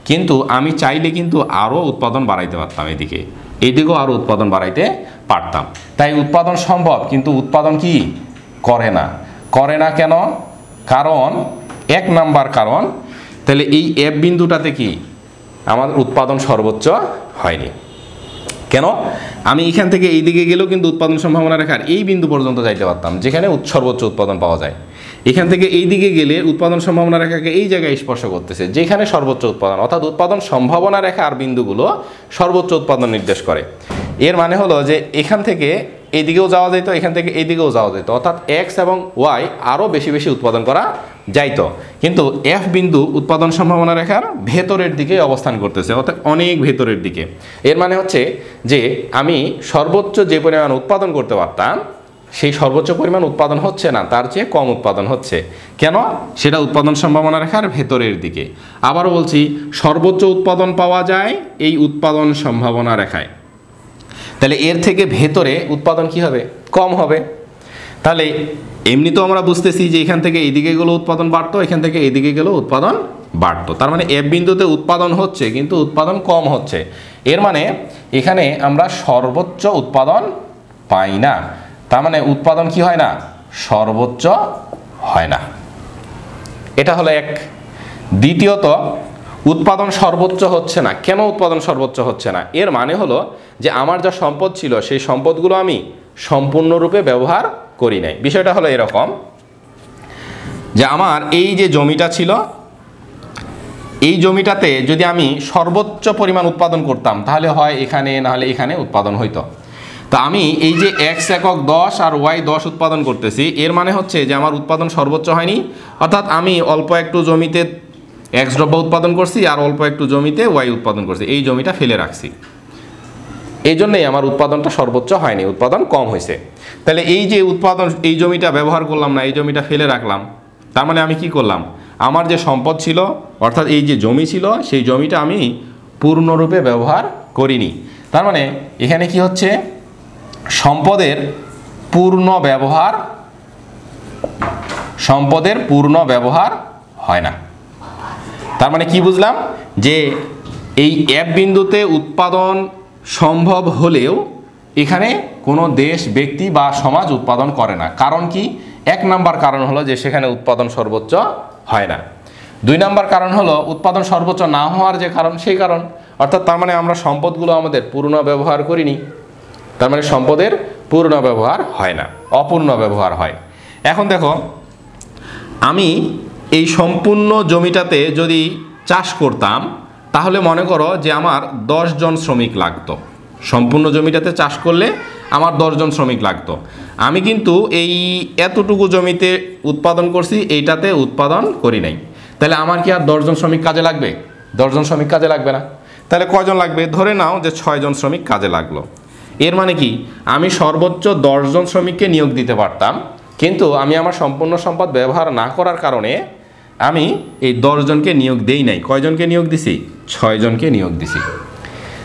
কিন্তু আমি চাইলে কিন্তু আরও উৎপাদন বাড়াইতে পারতাম, এইদিকেও আরও উৎপাদন বাড়াইতে পারতাম। তাই উৎপাদন সম্ভব, কিন্তু উৎপাদন কি করে না। করে না কেন? কারণ এক নাম্বার কারণ, তাহলে এই এফ বিন্দুটাতে কি আমাদের উৎপাদন সর্বোচ্চ হয়নি। কেন? আমি এখান থেকে এই দিকে গেলেও কিন্তু উৎপাদন সম্ভাবনা রেখার এই বিন্দু পর্যন্ত যাইতে পারতাম, যেখানে সর্বোচ্চ উৎপাদন পাওয়া যায়। এখান থেকে এই দিকে গেলে উৎপাদন সম্ভাবনা রেখাকে এই জায়গায় স্পর্শ করতেছে, যেখানে সর্বোচ্চ উৎপাদন, অর্থাৎ উৎপাদন সম্ভাবনা রেখা আর বিন্দুগুলো সর্বোচ্চ উৎপাদন নির্দেশ করে। এর মানে হলো যে এখান থেকে এইদিকেও যাওয়া যেত, এখান থেকে এইদিকেও যাওয়া যেত, অর্থাৎ এক্স এবং ওয়াই আরও বেশি বেশি উৎপাদন করা যাইতো। কিন্তু এফ বিন্দু উৎপাদন সম্ভাবনা রেখার ভেতরের দিকে অবস্থান করতেছে, অর্থাৎ অনেক ভেতরের দিকে। এর মানে হচ্ছে যে আমি সর্বোচ্চ যে পরিমাণ উৎপাদন করতে পারতাম, সেই সর্বোচ্চ পরিমাণ উৎপাদন হচ্ছে না, তার চেয়ে কম উৎপাদন হচ্ছে। কেন? সেটা উৎপাদন সম্ভাবনা রেখার ভেতরের দিকে। আবারও বলছি, সর্বোচ্চ উৎপাদন পাওয়া যায় এই উৎপাদন সম্ভাবনা রেখায়, তাহলে এর থেকে ভেতরে উৎপাদন কি হবে? কম হবে। তাহলে এমনি তো আমরা বুঝতেছি যে এখান থেকে এইদিকে গেলেও উৎপাদন বাড়তো, এখান থেকে এইদিকে গেলেও উৎপাদন বাড়তো, তার মানে এফ বিন্দুতে উৎপাদন হচ্ছে কিন্তু উৎপাদন কম হচ্ছে। এর মানে এখানে আমরা সর্বোচ্চ উৎপাদন পাই না, তার মানে উৎপাদন কি হয় না? সর্বোচ্চ হয় না। এটা হলো এক। দ্বিতীয়ত, উৎপাদন সর্বোচ্চ হচ্ছে না। কেন উৎপাদন সর্বোচ্চ হচ্ছে না? এর মানে হলো যে আমার যা সম্পদ ছিল সেই সম্পদগুলো আমি সম্পূর্ণরূপে ব্যবহার করি নাই। বিষয়টা হলো এরকম, যে আমার এই যে জমিটা ছিল, এই জমিটাতে যদি আমি সর্বোচ্চ পরিমাণ উৎপাদন করতাম, তাহলে হয় এখানে, নাহলে এখানে উৎপাদন হইতো। তা আমি এই যে এক্স একক 10 আর ওয়াই 10 উৎপাদন করতেছি, এর মানে হচ্ছে যে আমার উৎপাদন সর্বোচ্চ হয়নি। অর্থাৎ আমি অল্প একটু জমিতে এক্স দ্রব্য উৎপাদন করছি আর অল্প একটু জমিতে ওয়াই উৎপাদন করছি, এই জমিটা ফেলে রাখছি, এই জন্যই আমার উৎপাদনটা সর্বোচ্চ হয়নি, উৎপাদন কম হয়েছে। তাহলে এই যে উৎপাদন, এই জমিটা ব্যবহার করলাম না, এই জমিটা ফেলে রাখলাম, তার মানে আমি কি করলাম? আমার যে সম্পদ ছিল, অর্থাৎ এই যে জমি ছিল, সেই জমিটা আমি পূর্ণরূপে ব্যবহার করিনি। তার মানে এখানে কি হচ্ছে? সম্পদের পূর্ণ ব্যবহার হয় না। তার মানে কি বুঝলাম? যে এই এফ বিন্দুতে উৎপাদন সম্ভব হলেও এখানে কোনো দেশ, ব্যক্তি বা সমাজ উৎপাদন করে না। কারণ কি? এক নাম্বার কারণ হলো যে সেখানে উৎপাদন সর্বোচ্চ হয় না। দুই নাম্বার কারণ হলো উৎপাদন সর্বোচ্চ না হওয়ার যে কারণ, সেই কারণ। অর্থাৎ তার মানে আমরা সম্পদগুলো আমাদের পূর্ণ ব্যবহার করিনি, তার মানে সম্পদের পূর্ণ ব্যবহার হয় না, অপূর্ণ ব্যবহার হয়। এখন দেখো, আমি এই সম্পূর্ণ জমিটাতে যদি চাষ করতাম, তাহলে মনে করো যে আমার 10 জন শ্রমিক লাগতো। সম্পূর্ণ জমিটাতে চাষ করলে আমার 10 জন শ্রমিক লাগতো। আমি কিন্তু এই এতটুকু জমিতে উৎপাদন করছি, এইটাতে উৎপাদন করি নাই। তাহলে আমার কি আর 10 জন শ্রমিক কাজে লাগবে? 10 জন শ্রমিক কাজে লাগবে না। তাহলে কয়জন লাগবে? ধরে নাও যে 6 জন শ্রমিক কাজে লাগলো। এর মানে কি? আমি সর্বোচ্চ 10 জন শ্রমিককে নিয়োগ দিতে পারতাম, কিন্তু আমি আমার সম্পূর্ণ সম্পদ ব্যবহার না করার কারণে আমি এই 10 জনকে নিয়োগ দেই নাই। কয়জনকে নিয়োগ দিছি? 6 জনকে নিয়োগ দিছি।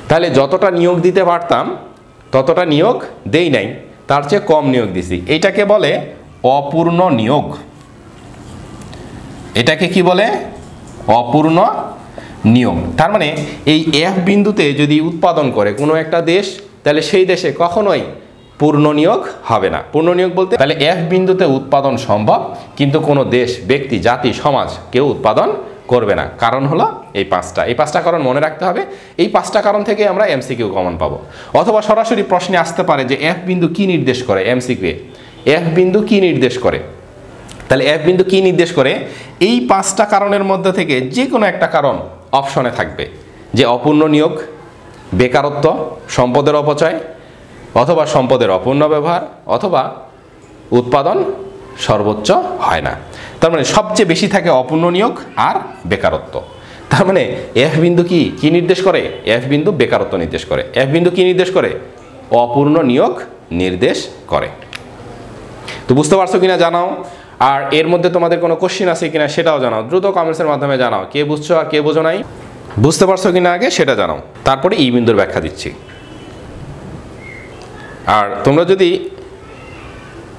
তাহলে যতটা নিয়োগ দিতে পারতাম ততটা নিয়োগ দেই নাই, তার চেয়ে কম নিয়োগ দিছি। এইটাকে বলে অপূর্ণ নিয়োগ। এটাকে কি বলে? অপূর্ণ নিয়োগ। তার মানে এই এফ বিন্দুতে যদি উৎপাদন করে কোনো একটা দেশ, তাহলে সেই দেশে কখনোই পূর্ণ নিয়োগ হবে না। পূর্ণ নিয়োগ বলতে তাহলে এফ বিন্দুতে উৎপাদন সম্ভব, কিন্তু কোনো দেশ, ব্যক্তি, জাতি, সমাজ কেউ উৎপাদন করবে না। কারণ হলো এই পাঁচটা কারণ মনে রাখতে হবে। এই 5টা কারণ থেকে আমরা এমসিকিউ কমন পাবো। অথবা সরাসরি প্রশ্নে আসতে পারে যে এফ বিন্দু কি নির্দেশ করে, এমসিকিউ এফ বিন্দু কি নির্দেশ করে। তাহলে এফ বিন্দু কি নির্দেশ করে, এই 5টা কারণের মধ্যে থেকে যে কোনো একটা কারণ অপশনে থাকবে, যে অপূর্ণ নিয়োগ, বেকারত্ব, সম্পদের অপচয়, অথবা সম্পদের অপূর্ণ ব্যবহার, অথবা উৎপাদন সর্বোচ্চ হয় না। তার মানে সবচেয়ে বেশি থাকে অপূর্ণ নিয়োগ আর বেকারত্ব। তার মানে এফ বিন্দু কি নির্দেশ করে, এফ বিন্দু বেকারত্ব নির্দেশ করে। এফ বিন্দু কি নির্দেশ করে, অপূর্ণ নিয়োগ নির্দেশ করে। তো বুঝতে পারছো কিনা জানাও। আর এর মধ্যে তোমাদের কোনো কোশ্চিন আছে কিনা সেটাও জানাও, দ্রুত কমেন্টসের মাধ্যমে জানাও। কে বুঝছো আর কে বোঝো নাই, বুঝতে পারছো কিনা আগে সেটা জানাও। তারপরে ই বিন্দুর ব্যাখ্যা দিচ্ছি। আর তোমরা যদি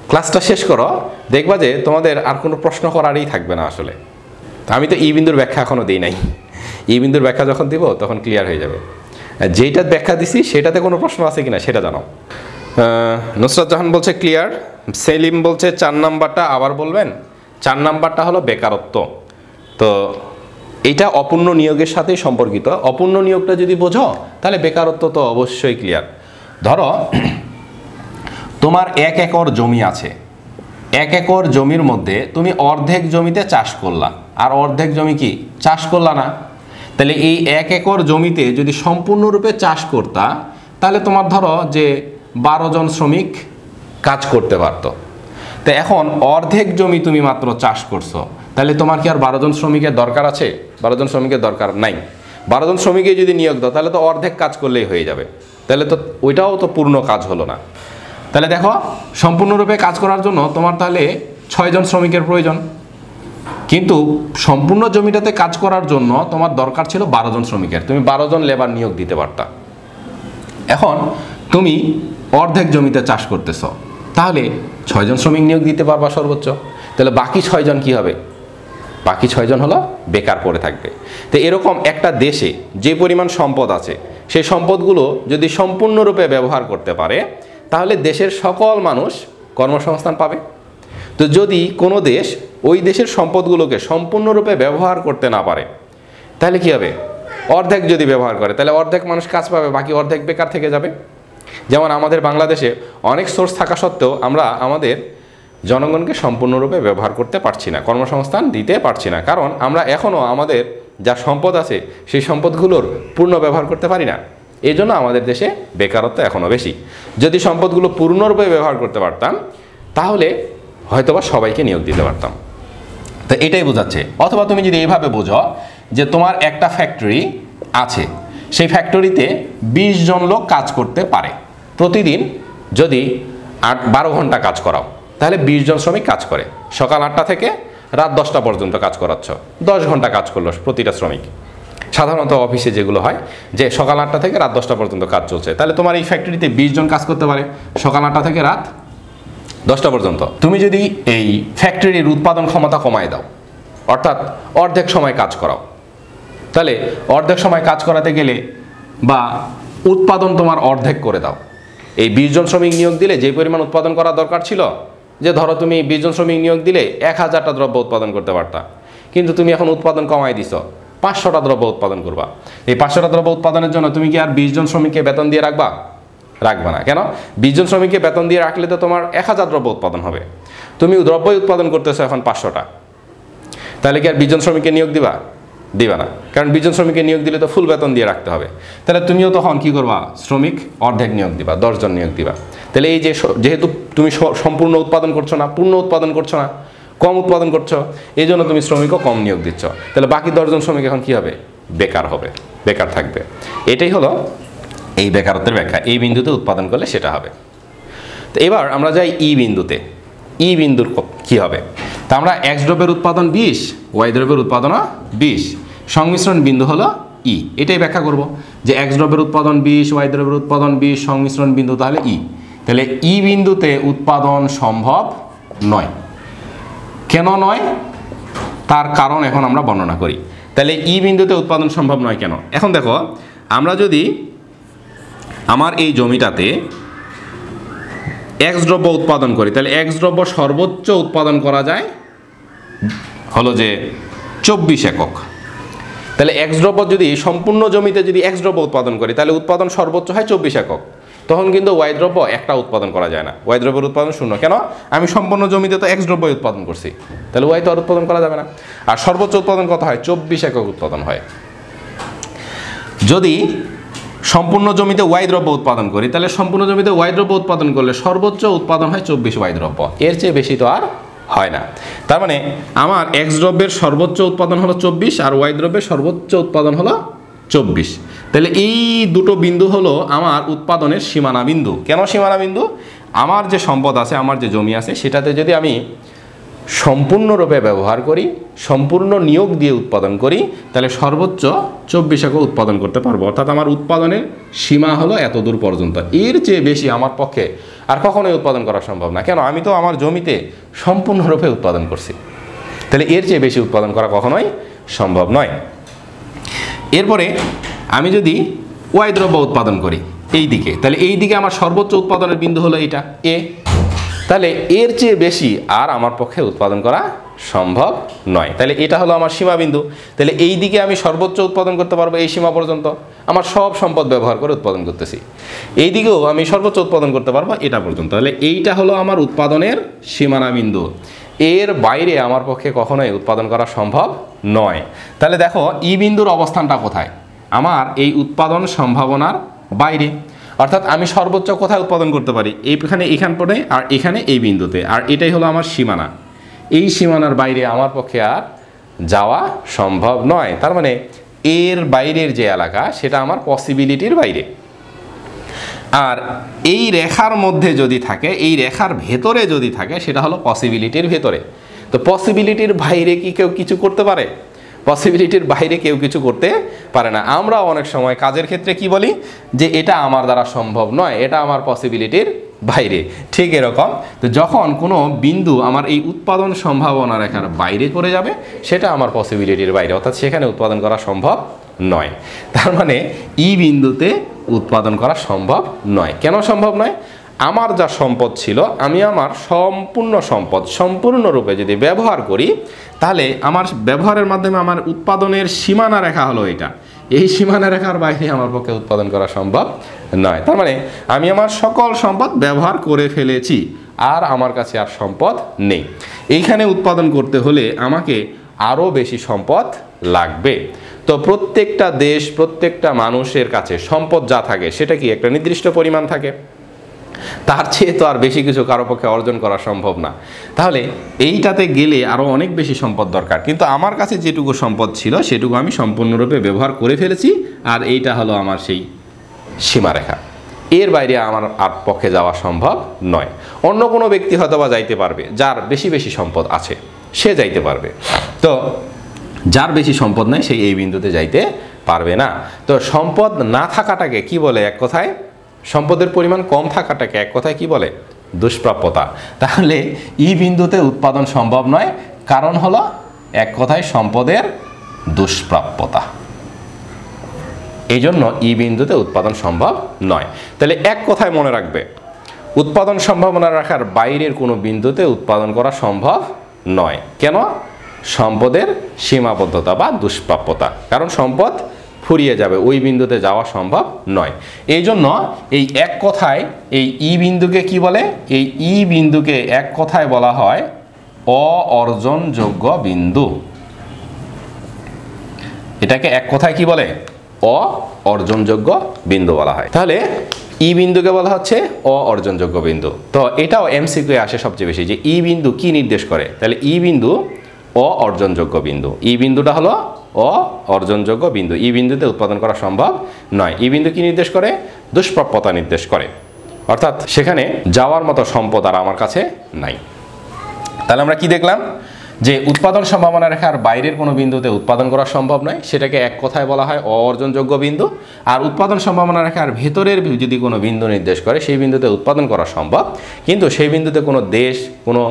ক্লাসটা শেষ করো দেখবা যে তোমাদের আর কোনো প্রশ্ন করারই থাকবে না আসলে। আমি তো ই বিন্দুর ব্যাখ্যা এখনও দিই নাই, ই বিন্দুর ব্যাখ্যা যখন দিব তখন ক্লিয়ার হয়ে যাবে। যেইটার ব্যাখ্যা দিছি সেটাতে কোনো প্রশ্ন আছে কিনা সেটা জানাও। নুসরাত জাহান বলছে ক্লিয়ার। সেলিম বলছে 4 নাম্বারটা আবার বলবেন। 4 নাম্বারটা হলো বেকারত্ব। তো এইটা অপূর্ণ নিয়োগের সাথেই সম্পর্কিত। অপূর্ণ নিয়োগটা যদি বোঝো তাহলে বেকারত্ব তো অবশ্যই ক্লিয়ার। ধরো তোমার 1 একর জমি আছে, 1 একর জমির মধ্যে তুমি অর্ধেক জমিতে চাষ করলা আর অর্ধেক জমি কি চাষ করলা না। তাহলে এই 1 একর জমিতে যদি সম্পূর্ণরূপে চাষ করতা তাহলে তোমার ধরো যে 12 জন শ্রমিক কাজ করতে পারতো। তো এখন অর্ধেক জমি তুমি মাত্র চাষ করছো, তাহলে তোমার কি আর 12 জন শ্রমিকের দরকার আছে? 12 জন শ্রমিকের দরকার নাই। 12 জন শ্রমিকে যদি নিয়োগ দাও তাহলে তো অর্ধেক কাজ করলেই হয়ে যাবে, তাহলে তো ওইটাও তো পূর্ণ কাজ হলো না। তাহলে দেখো সম্পূর্ণরূপে কাজ করার জন্য তোমার তাহলে 6 জন শ্রমিকের প্রয়োজন, কিন্তু সম্পূর্ণ জমিটাতে কাজ করার জন্য তোমার দরকার ছিল 12 জন শ্রমিকের, তুমি 12 জন লেবার নিয়োগ দিতে পারতা। এখন তুমি অর্ধেক জমিতে চাষ করতেছ, তাহলে 6 জন শ্রমিক নিয়োগ দিতে পারবা সর্বোচ্চ। তাহলে বাকি 6 জন কি হবে? বাকি 6 জন হলো বেকার পড়ে থাকবে। তো এরকম একটা দেশে যে পরিমাণ সম্পদ আছে সেই সম্পদগুলো যদি সম্পূর্ণরূপে ব্যবহার করতে পারে তাহলে দেশের সকল মানুষ কর্মসংস্থান পাবে। তো যদি কোনো দেশ ওই দেশের সম্পদগুলোকে সম্পূর্ণরূপে ব্যবহার করতে না পারে তাহলে কি হবে? অর্ধেক যদি ব্যবহার করে তাহলে অর্ধেক মানুষ কাজ পাবে, বাকি অর্ধেক বেকার থেকে যাবে। যেমন আমাদের বাংলাদেশে অনেক সোর্স থাকা সত্ত্বেও আমরা আমাদের জনগণকে সম্পূর্ণরূপে ব্যবহার করতে পারছি না, কর্মসংস্থান দিতে পারছি না, কারণ আমরা এখনও আমাদের যা সম্পদ আছে সেই সম্পদগুলোর পূর্ণ ব্যবহার করতে পারি না। এই জন্য আমাদের দেশে বেকারত্ব এখনও বেশি। যদি সম্পদগুলো পূর্ণরূপে ব্যবহার করতে পারতাম তাহলে হয়তোবা সবাইকে নিয়োগ দিতে পারতাম। তো এটাই বোঝাচ্ছে। অথবা তুমি যদি এইভাবে বোঝো যে তোমার একটা ফ্যাক্টরি আছে, সেই ফ্যাক্টরিতে 20 জন লোক কাজ করতে পারে, প্রতিদিন যদি 12 ঘন্টা কাজ করাও তাহলে 20 জন শ্রমিক কাজ করে। সকাল 8টা থেকে রাত 10টা পর্যন্ত কাজ করাচ্ছ, 10 ঘন্টা কাজ করলো প্রতিটা শ্রমিক। সাধারণত অফিসে যেগুলো হয় যে সকাল 8টা থেকে রাত 10টা পর্যন্ত কাজ চলছে, তাহলে তোমার এই ফ্যাক্টরিতে 20 জন কাজ করতে পারে সকাল 8টা থেকে রাত 10টা পর্যন্ত। তুমি যদি এই ফ্যাক্টরির উৎপাদন ক্ষমতা কমায় দাও, অর্থাৎ অর্ধেক সময় কাজ করাও, তাহলে অর্ধেক সময় কাজ করাতে গেলে বা উৎপাদন তোমার অর্ধেক করে দাও। এই 20 জন শ্রমিক নিয়োগ দিলে যে পরিমাণ উৎপাদন করা দরকার ছিল, যে ধরো তুমি 20 জন শ্রমিক নিয়োগ দিলে 1000টা দ্রব্য উৎপাদন করতে পারতা, কিন্তু তুমি এখন উৎপাদন কমাই দিছ, 500টা দ্রব্য উৎপাদন করবা। এই 500টা দ্রব্য উৎপাদনের জন্য তুমি কি আর 20 জন শ্রমিককে বেতন দিয়ে রাখবা? রাখবা না। কেন? 20 জন শ্রমিককে বেতন দিয়ে রাখলে তো তোমার 1000 দ্রব্য উৎপাদন হবে। তুমি দ্রব্য উৎপাদন করতেছো এখন 500টা, তাহলে কি আর 20 জন শ্রমিককে নিয়োগ দিবা? দিবা না, কারণ 20 জন শ্রমিককে নিয়োগ দিলে তো ফুল বেতন দিয়ে রাখতে হবে। তাহলে তুমিও তখন কি করবা? শ্রমিক অর্ধেক নিয়োগ দিবা, 10 জন নিয়োগ দিবা। তাহলে এই যে যেহেতু তুমি সম্পূর্ণ উৎপাদন করছো না, পূর্ণ উৎপাদন করছো না, কম উৎপাদন করছো, এই জন্য তুমি শ্রমিকও কম নিয়োগ দিচ্ছ। তাহলে বাকি 10 জন শ্রমিক এখন কি হবে? বেকার হবে, বেকার থাকবে। এটাই হলো এই বেকারত্বের ব্যাখ্যা। এই বিন্দুতে উৎপাদন করলে সেটা হবে। তো এবার আমরা যাই ই বিন্দুতে। ই বিন্দুর কি হবে? তা আমরা এক্স দ্রব্যের উৎপাদন 20, ওয়াই দ্রব্যের উৎপাদনও 20, সংমিশ্রণ বিন্দু হলো ই। এটাই ব্যাখ্যা করব যে এক্স দ্রব্যের উৎপাদন 20, ওয়াই দ্রব্যের উৎপাদন 20, সংমিশ্রণ বিন্দু তাহলে ই। তাহলে ই বিন্দুতে উৎপাদন সম্ভব নয়। কেন নয় তার কারণ এখন আমরা বর্ণনা করি। তাহলে ই বিন্দুতে উৎপাদন সম্ভব নয় কেন? এখন দেখো, আমরা যদি আমার এই জমিটাতে এক্স দ্রব্য উৎপাদন করি তাহলে এক্স দ্রব্য সর্বোচ্চ উৎপাদন করা যায় হলো যে 24 একক। তাহলে এক্স দ্রব্য যদি সম্পূর্ণ জমিতে যদি এক্স দ্রব্য উৎপাদন করি তাহলে উৎপাদন সর্বোচ্চ হয় 24 একক। তখন কিন্তু ওয়াই দ্রব্য একটা উৎপাদন করা যায় না, ওয়াই দ্রব্যের উৎপাদন শূন্য। কেন? আমি সম্পূর্ণ জমিতে তো এক্স দ্রব্য উৎপাদন করছি, তাহলে ওয়াই তো আর উৎপাদন করা যাবে না। আর সর্বোচ্চ উৎপাদন কত হয়? 24 একক উৎপাদন হয়। যদি সম্পূর্ণ জমিতে ওয়াই দ্রব্য উৎপাদন করি তাহলে সম্পূর্ণ জমিতে ওয়াই দ্রব্য উৎপাদন করলে সর্বোচ্চ উৎপাদন হয় 24 ওয়াই দ্রব্য, এর চেয়ে বেশি তো আর হয় না। তার মানে আমার এক্স দ্রব্যের সর্বোচ্চ উৎপাদন হলো 24 আর ওয়াই দ্রব্যের সর্বোচ্চ উৎপাদন হলো 24। তাহলে এই দুটো বিন্দু হলো আমার উৎপাদনের সীমানা বিন্দু। কেন সীমানা বিন্দু? আমার যে সম্পদ আছে, আমার যে জমি আছে, সেটাতে যদি আমি সম্পূর্ণরূপে ব্যবহার করি, সম্পূর্ণ নিয়োগ দিয়ে উৎপাদন করি, তাহলে সর্বোচ্চ 24 একক উৎপাদন করতে পারবো। অর্থাৎ আমার উৎপাদনের সীমা হলো এত দূর পর্যন্ত, এর চেয়ে বেশি আমার পক্ষে আর কখনোই উৎপাদন করা সম্ভব না। কেন? আমি তো আমার জমিতে সম্পূর্ণরূপে উৎপাদন করছি, তাহলে এর চেয়ে বেশি উৎপাদন করা কখনোই সম্ভব নয়। এরপরে আমি যদি ওয়াই দ্রব্য উৎপাদন করি এই দিকে, তাহলে এই দিকে আমার সর্বোচ্চ উৎপাদনের বিন্দু হলো এটা এ, তাহলে এর চেয়ে বেশি আর আমার পক্ষে উৎপাদন করা সম্ভব নয়। তাহলে এটা হলো আমার সীমা বিন্দু। তাহলে এই দিকে আমি সর্বোচ্চ উৎপাদন করতে পারবো এই সীমা পর্যন্ত, আমার সব সম্পদ ব্যবহার করে উৎপাদন করতেছি। এই দিকেও আমি সর্বোচ্চ উৎপাদন করতে পারবো এটা পর্যন্ত। তাহলে এইটা হলো আমার উৎপাদনের সীমানা বিন্দু, এর বাইরে আমার পক্ষে কখনোই উৎপাদন করা সম্ভব নয়। তাহলে দেখো ই বিন্দুর অবস্থানটা কোথায়? আমার এই উৎপাদন সম্ভাবনার বাইরে। অর্থাৎ আমি সর্বোচ্চ কোথায় উৎপাদন করতে পারি? এইখানে, এখান পরে, আর এখানে এই বিন্দুতে, আর এটাই হলো আমার সীমানা। এই সীমানার বাইরে আমার পক্ষে আর যাওয়া সম্ভব নয়। তার মানে এর বাইরের যে এলাকা সেটা আমার পসিবিলিটির বাইরে। আর এই রেখার মধ্যে যদি থাকে, এই রেখার ভেতরে যদি থাকে, সেটা হলো পসিবিলিটির ভেতরে। তো পসিবিলিটির বাইরে কি কেউ কিছু করতে পারে? পসিবিলিটির বাইরে কেউ কিছু করতে পারে না। আমরা অনেক সময় কাজের ক্ষেত্রে কি বলি? যে এটা আমার দ্বারা সম্ভব নয়, এটা আমার পসিবিলিটির বাইরে। ঠিক এরকম, তো যখন কোনো বিন্দু আমার এই উৎপাদন সম্ভাবনা রেখার বাইরে করে যাবে, সেটা আমার পসিবিলিটির বাইরে, অর্থাৎ সেখানে উৎপাদন করা সম্ভব নয়। তার মানে ই বিন্দুতে উৎপাদন করা সম্ভব নয়। কেন সম্ভব নয়? আমার যা সম্পদ ছিল, আমি আমার সম্পূর্ণ সম্পদ সম্পূর্ণরূপে যদি ব্যবহার করি, তাহলে আমার ব্যবহারের মাধ্যমে আমার উৎপাদনের সীমানা রেখা হলো এটা, এই সীমানা রেখার বাইরে আমার পক্ষে উৎপাদন করা সম্ভব নয়। তার মানে আমি আমার সকল সম্পদ ব্যবহার করে ফেলেছি, আর আমার কাছে আর সম্পদ নেই। এইখানে উৎপাদন করতে হলে আমাকে আরও বেশি সম্পদ লাগবে। তো প্রত্যেকটা দেশ, প্রত্যেকটা মানুষের কাছে সম্পদ যা থাকে সেটা কি একটা নির্দিষ্ট পরিমাণ থাকে, তার চেয়ে তো আর বেশি কিছু কারো পক্ষে অর্জন করা সম্ভব না। তাহলে এইটাতে গেলে আরও অনেক বেশি সম্পদ দরকার, কিন্তু আমার কাছে যেটুকু সম্পদ ছিল সেটুকু আমি সম্পূর্ণরূপে ব্যবহার করে ফেলেছি, আর এইটা হলো আমার সেই সীমারেখা। এর বাইরে আমার আর পক্ষে যাওয়া সম্ভব নয়। অন্য কোনো ব্যক্তি হয়তো বা যাইতে পারবে, যার বেশি বেশি সম্পদ আছে, সে যাইতে পারবে। তো যার বেশি সম্পদ নাই সেই এই বিন্দুতে যাইতে পারবে না। তো সম্পদ না থাকাটাকে কি বলে? এক কথায় সম্পদের পরিমাণ কম থাকাটাকে এক কথায় কি বলে? দুষ্প্রাপ্যতা। তাহলে ই বিন্দুতে উৎপাদন সম্ভব নয়, কারণ হলো এক কথায় সম্পদের দুষ্প্রাপ্যতা। এই জন্য ই বিন্দুতে উৎপাদন সম্ভব নয়। তাহলে এক কথায় মনে রাখবে, উৎপাদন সম্ভাবনা রাখার বাইরের কোনো বিন্দুতে উৎপাদন করা সম্ভব নয়। কেন? সম্পদের সীমাবদ্ধতা বা দুষ্প্রাপ্যতা, কারণ সম্পদ ফুরিয়ে যাবে, ওই বিন্দুতে যাওয়া সম্ভব নয়। এই জন্য এই এক কথায় এই ই বিন্দুকে কি বলে? এই ই বিন্দুকে এক কথায় বলা হয় অ-অর্জনযোগ্য বিন্দু। এটাকে এক কথায় কি বলে? অ-অর্জনযোগ্য বিন্দু বলা হয়। তাহলে ই বিন্দুকে বলা হচ্ছে অ-অর্জনযোগ্য বিন্দু। তো এটাও এমসিকিউ আসে সবচেয়ে বেশি, যে ই বিন্দু কি নির্দেশ করে? তাহলে ই বিন্দু অ-অর্জনযোগ্য বিন্দু। ই বিন্দুটা হলো অ-অর্জনযোগ্য বিন্দু, ই বিন্দুতে উৎপাদন করা সম্ভব নয়। ই বিন্দু কি নির্দেশ করে? দুষ্প্রাপ্যতা নির্দেশ করে, অর্থাৎ সেখানে যাওয়ার মতো সম্পদ আর আমার কাছে নাই। তাহলে আমরা কি দেখলাম? যে উৎপাদন সম্ভাবনা রেখার বাইরের কোনো বিন্দুতে উৎপাদন করা সম্ভব নয়, সেটাকে এক কথায় বলা হয় অ-অর্জনযোগ্য বিন্দু। আর উৎপাদন সম্ভাবনা রেখার ভেতরের যদি কোনো বিন্দু নির্দেশ করে, সেই বিন্দুতে উৎপাদন করা সম্ভব, কিন্তু সেই বিন্দুতে কোনো দেশ, কোনো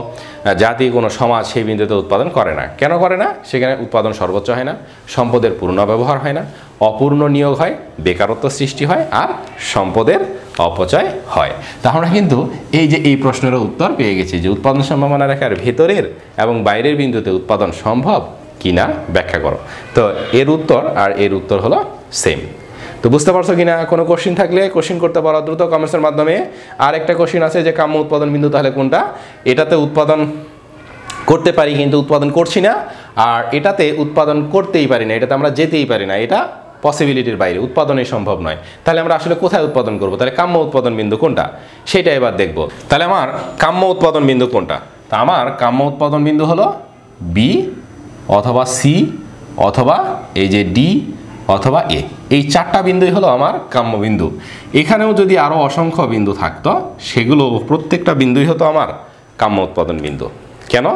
জাতি, কোনো সমাজ সেই বিন্দুতে উৎপাদন করে না। কেন করে না? সেখানে উৎপাদন সর্বোচ্চ হয় না, সম্পদের পূর্ণ ব্যবহার হয় না, অপূর্ণ নিয়োগ হয়, বেকারত্ব সৃষ্টি হয়, আর সম্পদের অপচয় হয়। তা আমরা কিন্তু এই যে এই প্রশ্নের উত্তর পেয়ে গেছি, যে উৎপাদন সম্ভাবনা রেখার ভেতরের এবং বাইরের বিন্দুতে উৎপাদন সম্ভব কিনা ব্যাখ্যা করো। তো এর উত্তর আর এর উত্তর হলো সেম। তো বুঝতে পারছো কিনা? কোনো কোশ্চিন থাকলে কোশ্চিন করতে পারো দ্রুত কমেন্টসের মাধ্যমে। আর একটা কোশ্চিন আছে যে কাম্য উৎপাদন বিন্দু তাহলে কোনটা? এটাতে উৎপাদন করতে পারি কিন্তু উৎপাদন করছি না, আর এটাতে উৎপাদন করতেই পারি না, এটাতে আমরা যেতেই পারি না, এটা পসিবিলিটির বাইরে, উৎপাদনই সম্ভব নয়। তাহলে আমরা আসলে কোথায় উৎপাদন করব? তাহলে কাম্য উৎপাদন বিন্দু কোনটা সেটা এবার দেখব। তাহলে আমার কাম্য উৎপাদন বিন্দু কোনটা? তা আমার কাম্য উৎপাদন বিন্দু হলো বি অথবা সি অথবা এই যে ডি অথবা এ, এই চারটা বিন্দুই হলো আমার কাম্য বিন্দু। এখানেও যদি আরও অসংখ্য বিন্দু থাকতো সেগুলো প্রত্যেকটা বিন্দুই হতো আমার কাম্য উৎপাদন বিন্দু। কেন?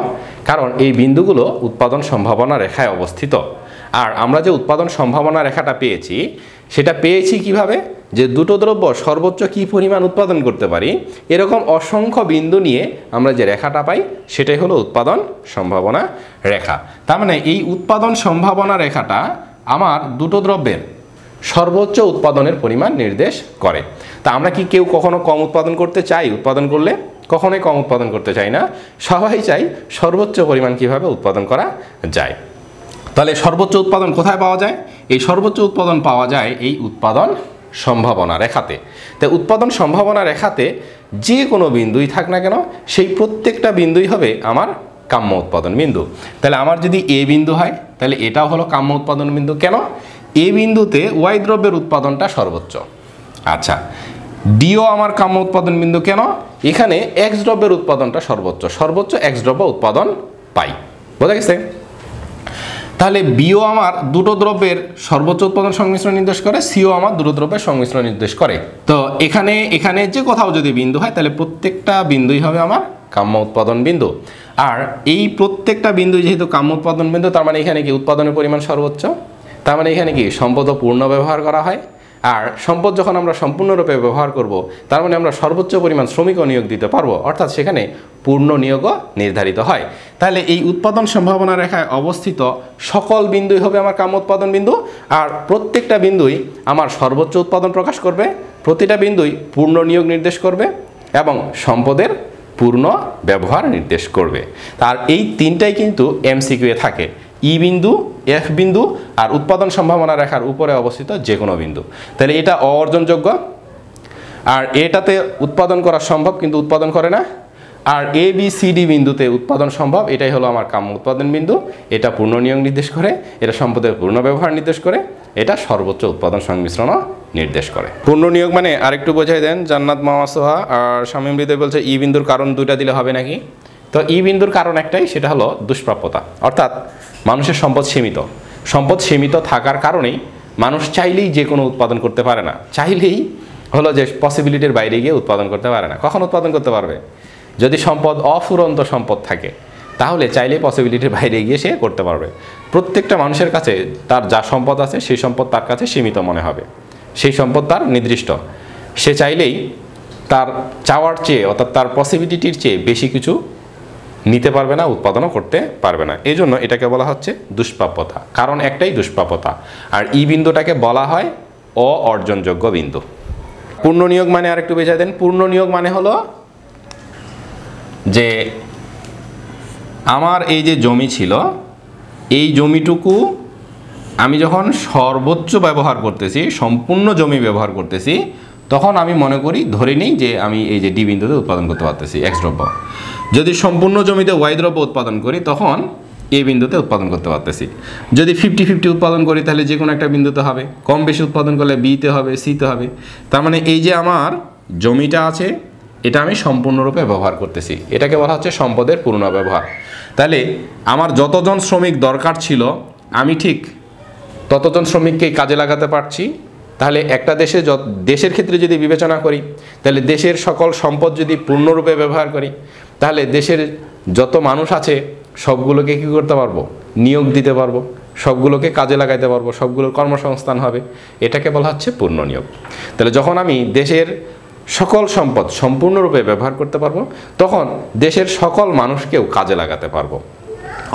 কারণ এই বিন্দুগুলো উৎপাদন সম্ভাবনা রেখায় অবস্থিত। আর আমরা যে উৎপাদন সম্ভাবনা রেখাটা পেয়েছি সেটা পেয়েছি কিভাবে? যে দুটো দ্রব্য সর্বোচ্চ কী পরিমাণ উৎপাদন করতে পারি এরকম অসংখ্য বিন্দু নিয়ে আমরা যে রেখাটা পাই সেটাই হলো উৎপাদন সম্ভাবনা রেখা। তার মানে এই উৎপাদন সম্ভাবনা রেখাটা আমার দুটো দ্রব্যের সর্বোচ্চ উৎপাদনের পরিমাণ নির্দেশ করে। তা আমরা কি কেউ কখনো কম উৎপাদন করতে চাই? উৎপাদন করলে কখনোই কম উৎপাদন করতে চাই না, সবাই চাই সর্বোচ্চ পরিমাণ কিভাবে উৎপাদন করা যায়। তাহলে সর্বোচ্চ উৎপাদন কোথায় পাওয়া যায়? এই সর্বোচ্চ উৎপাদন পাওয়া যায় এই উৎপাদন সম্ভাবনা রেখাতে। তাই উৎপাদন সম্ভাবনা রেখাতে যে কোনো বিন্দুই থাক না কেন সেই প্রত্যেকটা বিন্দুই হবে আমার কাম্য উৎপাদন বিন্দু। তাহলে আমার যদি এ বিন্দু হয় তাহলে এটাও হলো কাম্য উৎপাদন বিন্দু। কেন? এ বিন্দুতে ওয়াই দ্রব্যের উৎপাদনটা সর্বোচ্চ। আচ্ছা, ডিও আমার কাম্য উৎপাদন বিন্দু। কেন? এখানে এক্স দ্রব্যের উৎপাদনটা সর্বোচ্চ, সর্বোচ্চ এক্স দ্রব্য উৎপাদন পাই। বোঝা গেছে? তাহলে বিও আমার দুটো দ্রব্যের সর্বোচ্চ উৎপাদন সংমিশ্রণ নির্দেশ করে, সিও আমার দুটো দ্রব্যের সংমিশ্রণ নির্দেশ করে। তো এখানে যে কোথাও যদি বিন্দু হয় তাহলে প্রত্যেকটা বিন্দুই হবে আমার কাম্য উৎপাদন বিন্দু। আর এই প্রত্যেকটা বিন্দু যেহেতু কাম্য উৎপাদন বিন্দু, তার মানে এখানে কি উৎপাদনের পরিমাণ সর্বোচ্চ, তার মানে এখানে কি সম্পদ পূর্ণ ব্যবহার করা হয়। আর সম্পদ যখন আমরা সম্পূর্ণরূপে ব্যবহার করব তার মানে আমরা সর্বোচ্চ পরিমাণ শ্রমিকও নিয়োগ দিতে পারবো, অর্থাৎ সেখানে পূর্ণ নিয়োগও নির্ধারিত হয়। তাহলে এই উৎপাদন সম্ভাবনা রেখায় অবস্থিত সকল বিন্দুই হবে আমার কাম্য উৎপাদন বিন্দু। আর প্রত্যেকটা বিন্দুই আমার সর্বোচ্চ উৎপাদন প্রকাশ করবে, প্রতিটা বিন্দুই পূর্ণ নিয়োগ নির্দেশ করবে এবং সম্পদের পূর্ণ ব্যবহার নির্দেশ করবে। তার এই তিনটাই কিন্তু এমসিকিউ এ থাকে, ই বিন্দু, এফ বিন্দু আর উৎপাদন সম্ভাবনা রেখার উপরে অবস্থিত যে কোনো বিন্দু। তাহলে এটা অর্জনযোগ্য। আর এটাতে উৎপাদন করা সম্ভব কিন্তু উৎপাদন করে না। আর এ বি সি ডি বিন্দুতে উৎপাদন সম্ভব, এটাই হলো আমার কাম্য উৎপাদন বিন্দু। এটা পূর্ণ নিয়োগ নির্দেশ করে, এটা সম্পদের পূর্ণ ব্যবহার নির্দেশ করে, এটা সর্বোচ্চ উৎপাদন সংমিশ্রণ নির্দেশ করে। পূর্ণ নিয়োগ মানে আরেকটু বোঝাই দেন জান্নাত মামা সোহা। আর শামীম হৃদয় বলছে ই বিন্দুর কারণ দুইটা দিলে হবে নাকি? তো ই বিন্দুর কারণ একটাই, সেটা হলো দুষ্প্রাপ্যতা। অর্থাৎ মানুষের সম্পদ সীমিত, সম্পদ সীমিত থাকার কারণেই মানুষ চাইলেই যে কোনো উৎপাদন করতে পারে না, চাইলেই হলো যে পসিবিলিটির বাইরে গিয়ে উৎপাদন করতে পারে না। কখন উৎপাদন করতে পারবে? যদি সম্পদ অফুরন্ত সম্পদ থাকে তাহলে চাইলেই পসিবিলিটির বাইরে গিয়ে সে করতে পারবে। প্রত্যেকটা মানুষের কাছে তার যা সম্পদ আছে সেই সম্পদ তার কাছে সীমিত মনে হবে, সেই সম্পদ তার নির্দিষ্ট। সে চাইলেই তার চাওয়ার চেয়ে অর্থাৎ তার পসিবিলিটির চেয়ে বেশি কিছু নিতে পারবে না, উৎপাদনও করতে পারবে না। এই জন্য এটাকে বলা হচ্ছে দুষ্প্রাপ্যতা। কারণ একটাই দুষ্প্রাপ্যতা। আর ই বিন্দুটাকে বলা হয় অর্জনযোগ্য বিন্দু। পূর্ণ নিয়োগ মানে আরেকটু বোঝাই দেন। পূর্ণ নিয়োগ মানে হলো যে আমার এই যে জমি ছিল, এই জমিটুকু আমি যখন সর্বোচ্চ ব্যবহার করতেছি, সম্পূর্ণ জমি ব্যবহার করতেছি, তখন আমি মনে করি ধরে নিই যে আমি এই যে ডি বিন্দুতে উৎপাদন করতে পারতেছি এক্স দ্রব্য। যদি সম্পূর্ণ জমিতে ওয়াই দ্রব্য উৎপাদন করি তখন এ বিন্দুতে উৎপাদন করতে পারতেছি। যদি 50-50 উৎপাদন করি তাহলে যে কোনো একটা বিন্দুতে হবে, কম বেশি উৎপাদন করলে বিতে হবে, সিতে হবে। তার মানে এই যে আমার জমিটা আছে এটা আমি সম্পূর্ণরূপে ব্যবহার করতেছি, এটাকে বলা হচ্ছে সম্পদের পূর্ণ ব্যবহার। তাহলে আমার যতজন শ্রমিক দরকার ছিল আমি ঠিক ততজন শ্রমিককেই কাজে লাগাতে পারছি। তাহলে একটা দেশের ক্ষেত্রে যদি বিবেচনা করি তাহলে দেশের সকল সম্পদ যদি পূর্ণরূপে ব্যবহার করি তাহলে দেশের যত মানুষ আছে সবগুলোকে কী করতে পারবো? নিয়োগ দিতে পারবো, সবগুলোকে কাজে লাগাইতে পারবো, সবগুলোর কর্মসংস্থান হবে। এটাকে বলা হচ্ছে পূর্ণ নিয়োগ। তাহলে যখন আমি দেশের সকল সম্পদ সম্পূর্ণরূপে ব্যবহার করতে পারবো তখন দেশের সকল মানুষকেও কাজে লাগাতে পারবো,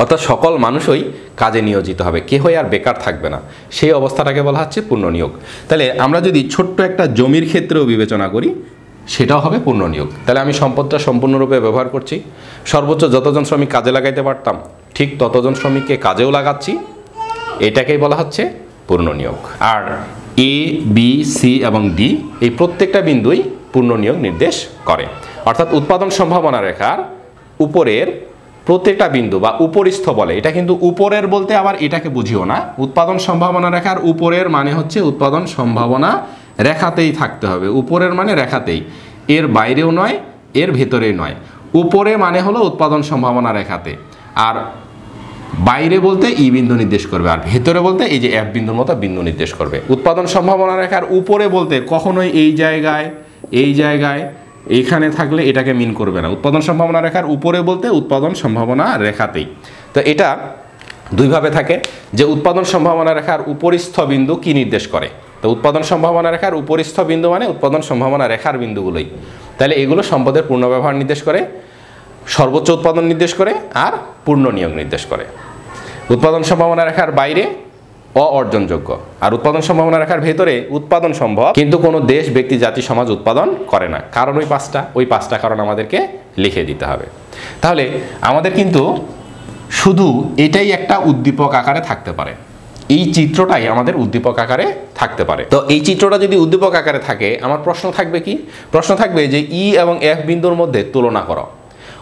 অর্থাৎ সকল মানুষই কাজে নিয়োজিত হবে, কেহই আর বেকার থাকবে না। সেই অবস্থাটাকে বলা হচ্ছে পূর্ণ নিয়োগ। তাহলে আমরা যদি ছোট্ট একটা জমির ক্ষেত্রেও বিবেচনা করি সেটাও হবে পূর্ণ নিয়োগ। তাহলে আমি সম্পদটা সম্পূর্ণরূপে ব্যবহার করছি, সর্বোচ্চ যতজন শ্রমিক কাজে লাগাইতে পারতাম ঠিক ততজন শ্রমিককে কাজেও লাগাচ্ছি, এটাকেই বলা হচ্ছে পূর্ণ নিয়োগ। আর এ, বি, সি এবং ডি এই প্রত্যেকটা বিন্দুই পূর্ণ নিয়োগ নির্দেশ করে। অর্থাৎ উৎপাদন সম্ভাবনা রেখার উপরের প্রত্যেকটা বিন্দু বা উপরিস্থ বলে, এটা কিন্তু উপরের বলতে আবার এটাকে বুঝিও না। উৎপাদন সম্ভাবনা রেখার উপরের মানে হচ্ছে উৎপাদন সম্ভাবনা রেখাতেই থাকতে হবে, উপরের মানে রেখাতেই, এর বাইরেও নয় এর ভেতরেই নয়। উপরে মানে হলো উৎপাদন সম্ভাবনা রেখাতে, আর বাইরে বলতে ই বিন্দু নির্দেশ করবে, আর ভেতরে বলতে এই যে এফ বিন্দুর মতো বিন্দু নির্দেশ করবে। উৎপাদন সম্ভাবনা রেখার উপরে বলতে কখনোই এই জায়গায় এইখানে থাকলে এটাকে মিন করবে না। উৎপাদন সম্ভাবনা রেখার উপরে বলতে উৎপাদন সম্ভাবনা রেখাতেই। তো এটা দুইভাবে থাকে যে উৎপাদন সম্ভাবনা রেখার উপরিস্থ বিন্দু কি নির্দেশ করে। তো উৎপাদন সম্ভাবনা রেখার উপরিস্থ বিন্দু মানে উৎপাদন সম্ভাবনা রেখার বিন্দুগুলোই। তাহলে এগুলো সম্পদের পূর্ণ ব্যবহার নির্দেশ করে, সর্বোচ্চ উৎপাদন নির্দেশ করে, আর পূর্ণ নিয়োগ নির্দেশ করে। উৎপাদন সম্ভাবনা রেখার বাইরে অর্জনযোগ্য, আর উৎপাদন সম্ভাবনা রেখার ভেতরে উৎপাদন সম্ভব, কিন্তু কোনো দেশ, ব্যক্তি, জাতি, সমাজ উৎপাদন করে না। কারণ ওই পাঁচটা কারণ আমাদেরকে লিখে দিতে হবে। তাহলে আমাদের কিন্তু শুধু এটাই একটা উদ্দীপক আকারে থাকতে পারে, এই চিত্রটাই আমাদের উদ্দীপক আকারে থাকতে পারে। তো এই চিত্রটা যদি উদ্দীপক আকারে থাকে, আমার প্রশ্ন থাকবে কি? প্রশ্ন থাকবে যে ই এবং এফ বিন্দুর মধ্যে তুলনা করো,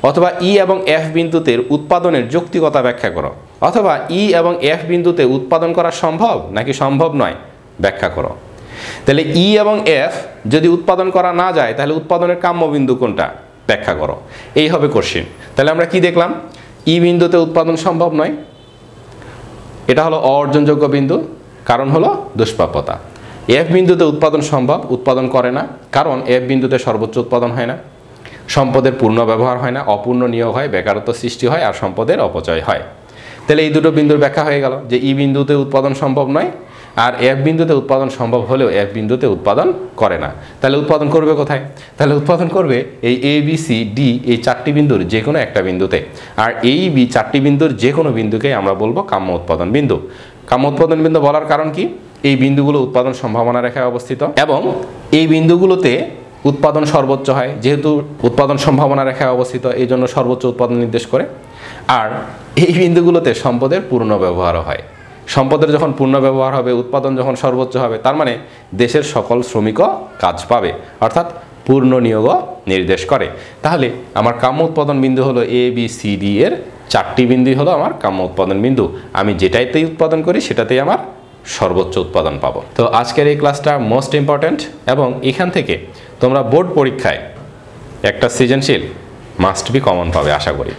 অথবা ই এবং এফ বিন্দুতে উৎপাদনের যৌক্তিকতা ব্যাখ্যা করো, অথবা ই এবং এফ বিন্দুতে উৎপাদন করা সম্ভব নাকি সম্ভব নয় ব্যাখ্যা করো। তাহলে ই এবং এফ যদি উৎপাদন করা না যায়, তাহলে উৎপাদনের কাম্য বিন্দু কোনটা ব্যাখ্যা করো। এই হবে কোশ্চেন। তাহলে আমরা কি দেখলাম? ই বিন্দুতে উৎপাদন সম্ভব নয়, এটা হলো অর্জনযোগ্য বিন্দু, কারণ হলো দুষ্প্রাপ্যতা। এফ বিন্দুতে উৎপাদন সম্ভব, উৎপাদন করে না, কারণ এফ বিন্দুতে সর্বোচ্চ উৎপাদন হয় না, সম্পদের পূর্ণ ব্যবহার হয় না, অপূর্ণ নিয়োগ হয়, বেকারত্ব সৃষ্টি হয়, আর সম্পদের অপচয় হয়। তাহলে এই দুটো বিন্দুর ব্যাখ্যা হয়ে গেল যে ই বিন্দুতে উৎপাদন সম্ভব নয়, আর এফ বিন্দুতে উৎপাদন সম্ভব হলেও এফ বিন্দুতে উৎপাদন করে না। তাহলে উৎপাদন করবে কোথায়? তাহলে উৎপাদন করবে এই এ, বি, সি, ডি এই চারটি বিন্দুর যে কোনো একটা বিন্দুতে। আর এই বি চারটি বিন্দুর যে কোনো বিন্দুকে আমরা বলবো কাম্য উৎপাদন বিন্দু। কাম্য উৎপাদন বিন্দু বলার কারণ কি? এই বিন্দুগুলো উৎপাদন সম্ভাবনা রেখায় অবস্থিত, এবং এই বিন্দুগুলোতে উৎপাদন সর্বোচ্চ হয়। যেহেতু উৎপাদন সম্ভাবনা রেখায় অবস্থিত, এই জন্য সর্বোচ্চ উৎপাদন নির্দেশ করে। আর এই বিন্দুগুলোতে সম্পদের পূর্ণ ব্যবহারও হয়। সম্পদের যখন পূর্ণ ব্যবহার হবে, উৎপাদন যখন সর্বোচ্চ হবে, তার মানে দেশের সকল শ্রমিকও কাজ পাবে, অর্থাৎ পূর্ণ নিয়োগও নির্দেশ করে। তাহলে আমার কাম্য উৎপাদন বিন্দু হলো এ, বি, সি, ডি এর চারটি বিন্দুই হলো আমার কাম্য উৎপাদন বিন্দু। আমি যেটাতেই উৎপাদন করি সেটাতেই আমার সর্বোচ্চ উৎপাদন পাবো। তো আজকের এই ক্লাসটা মোস্ট ইম্পর্ট্যান্ট, এবং এখান থেকে তোমরা বোর্ড পরীক্ষায় একটা সৃজনশীল মাস্ট বি কমন পাবে আশা করি।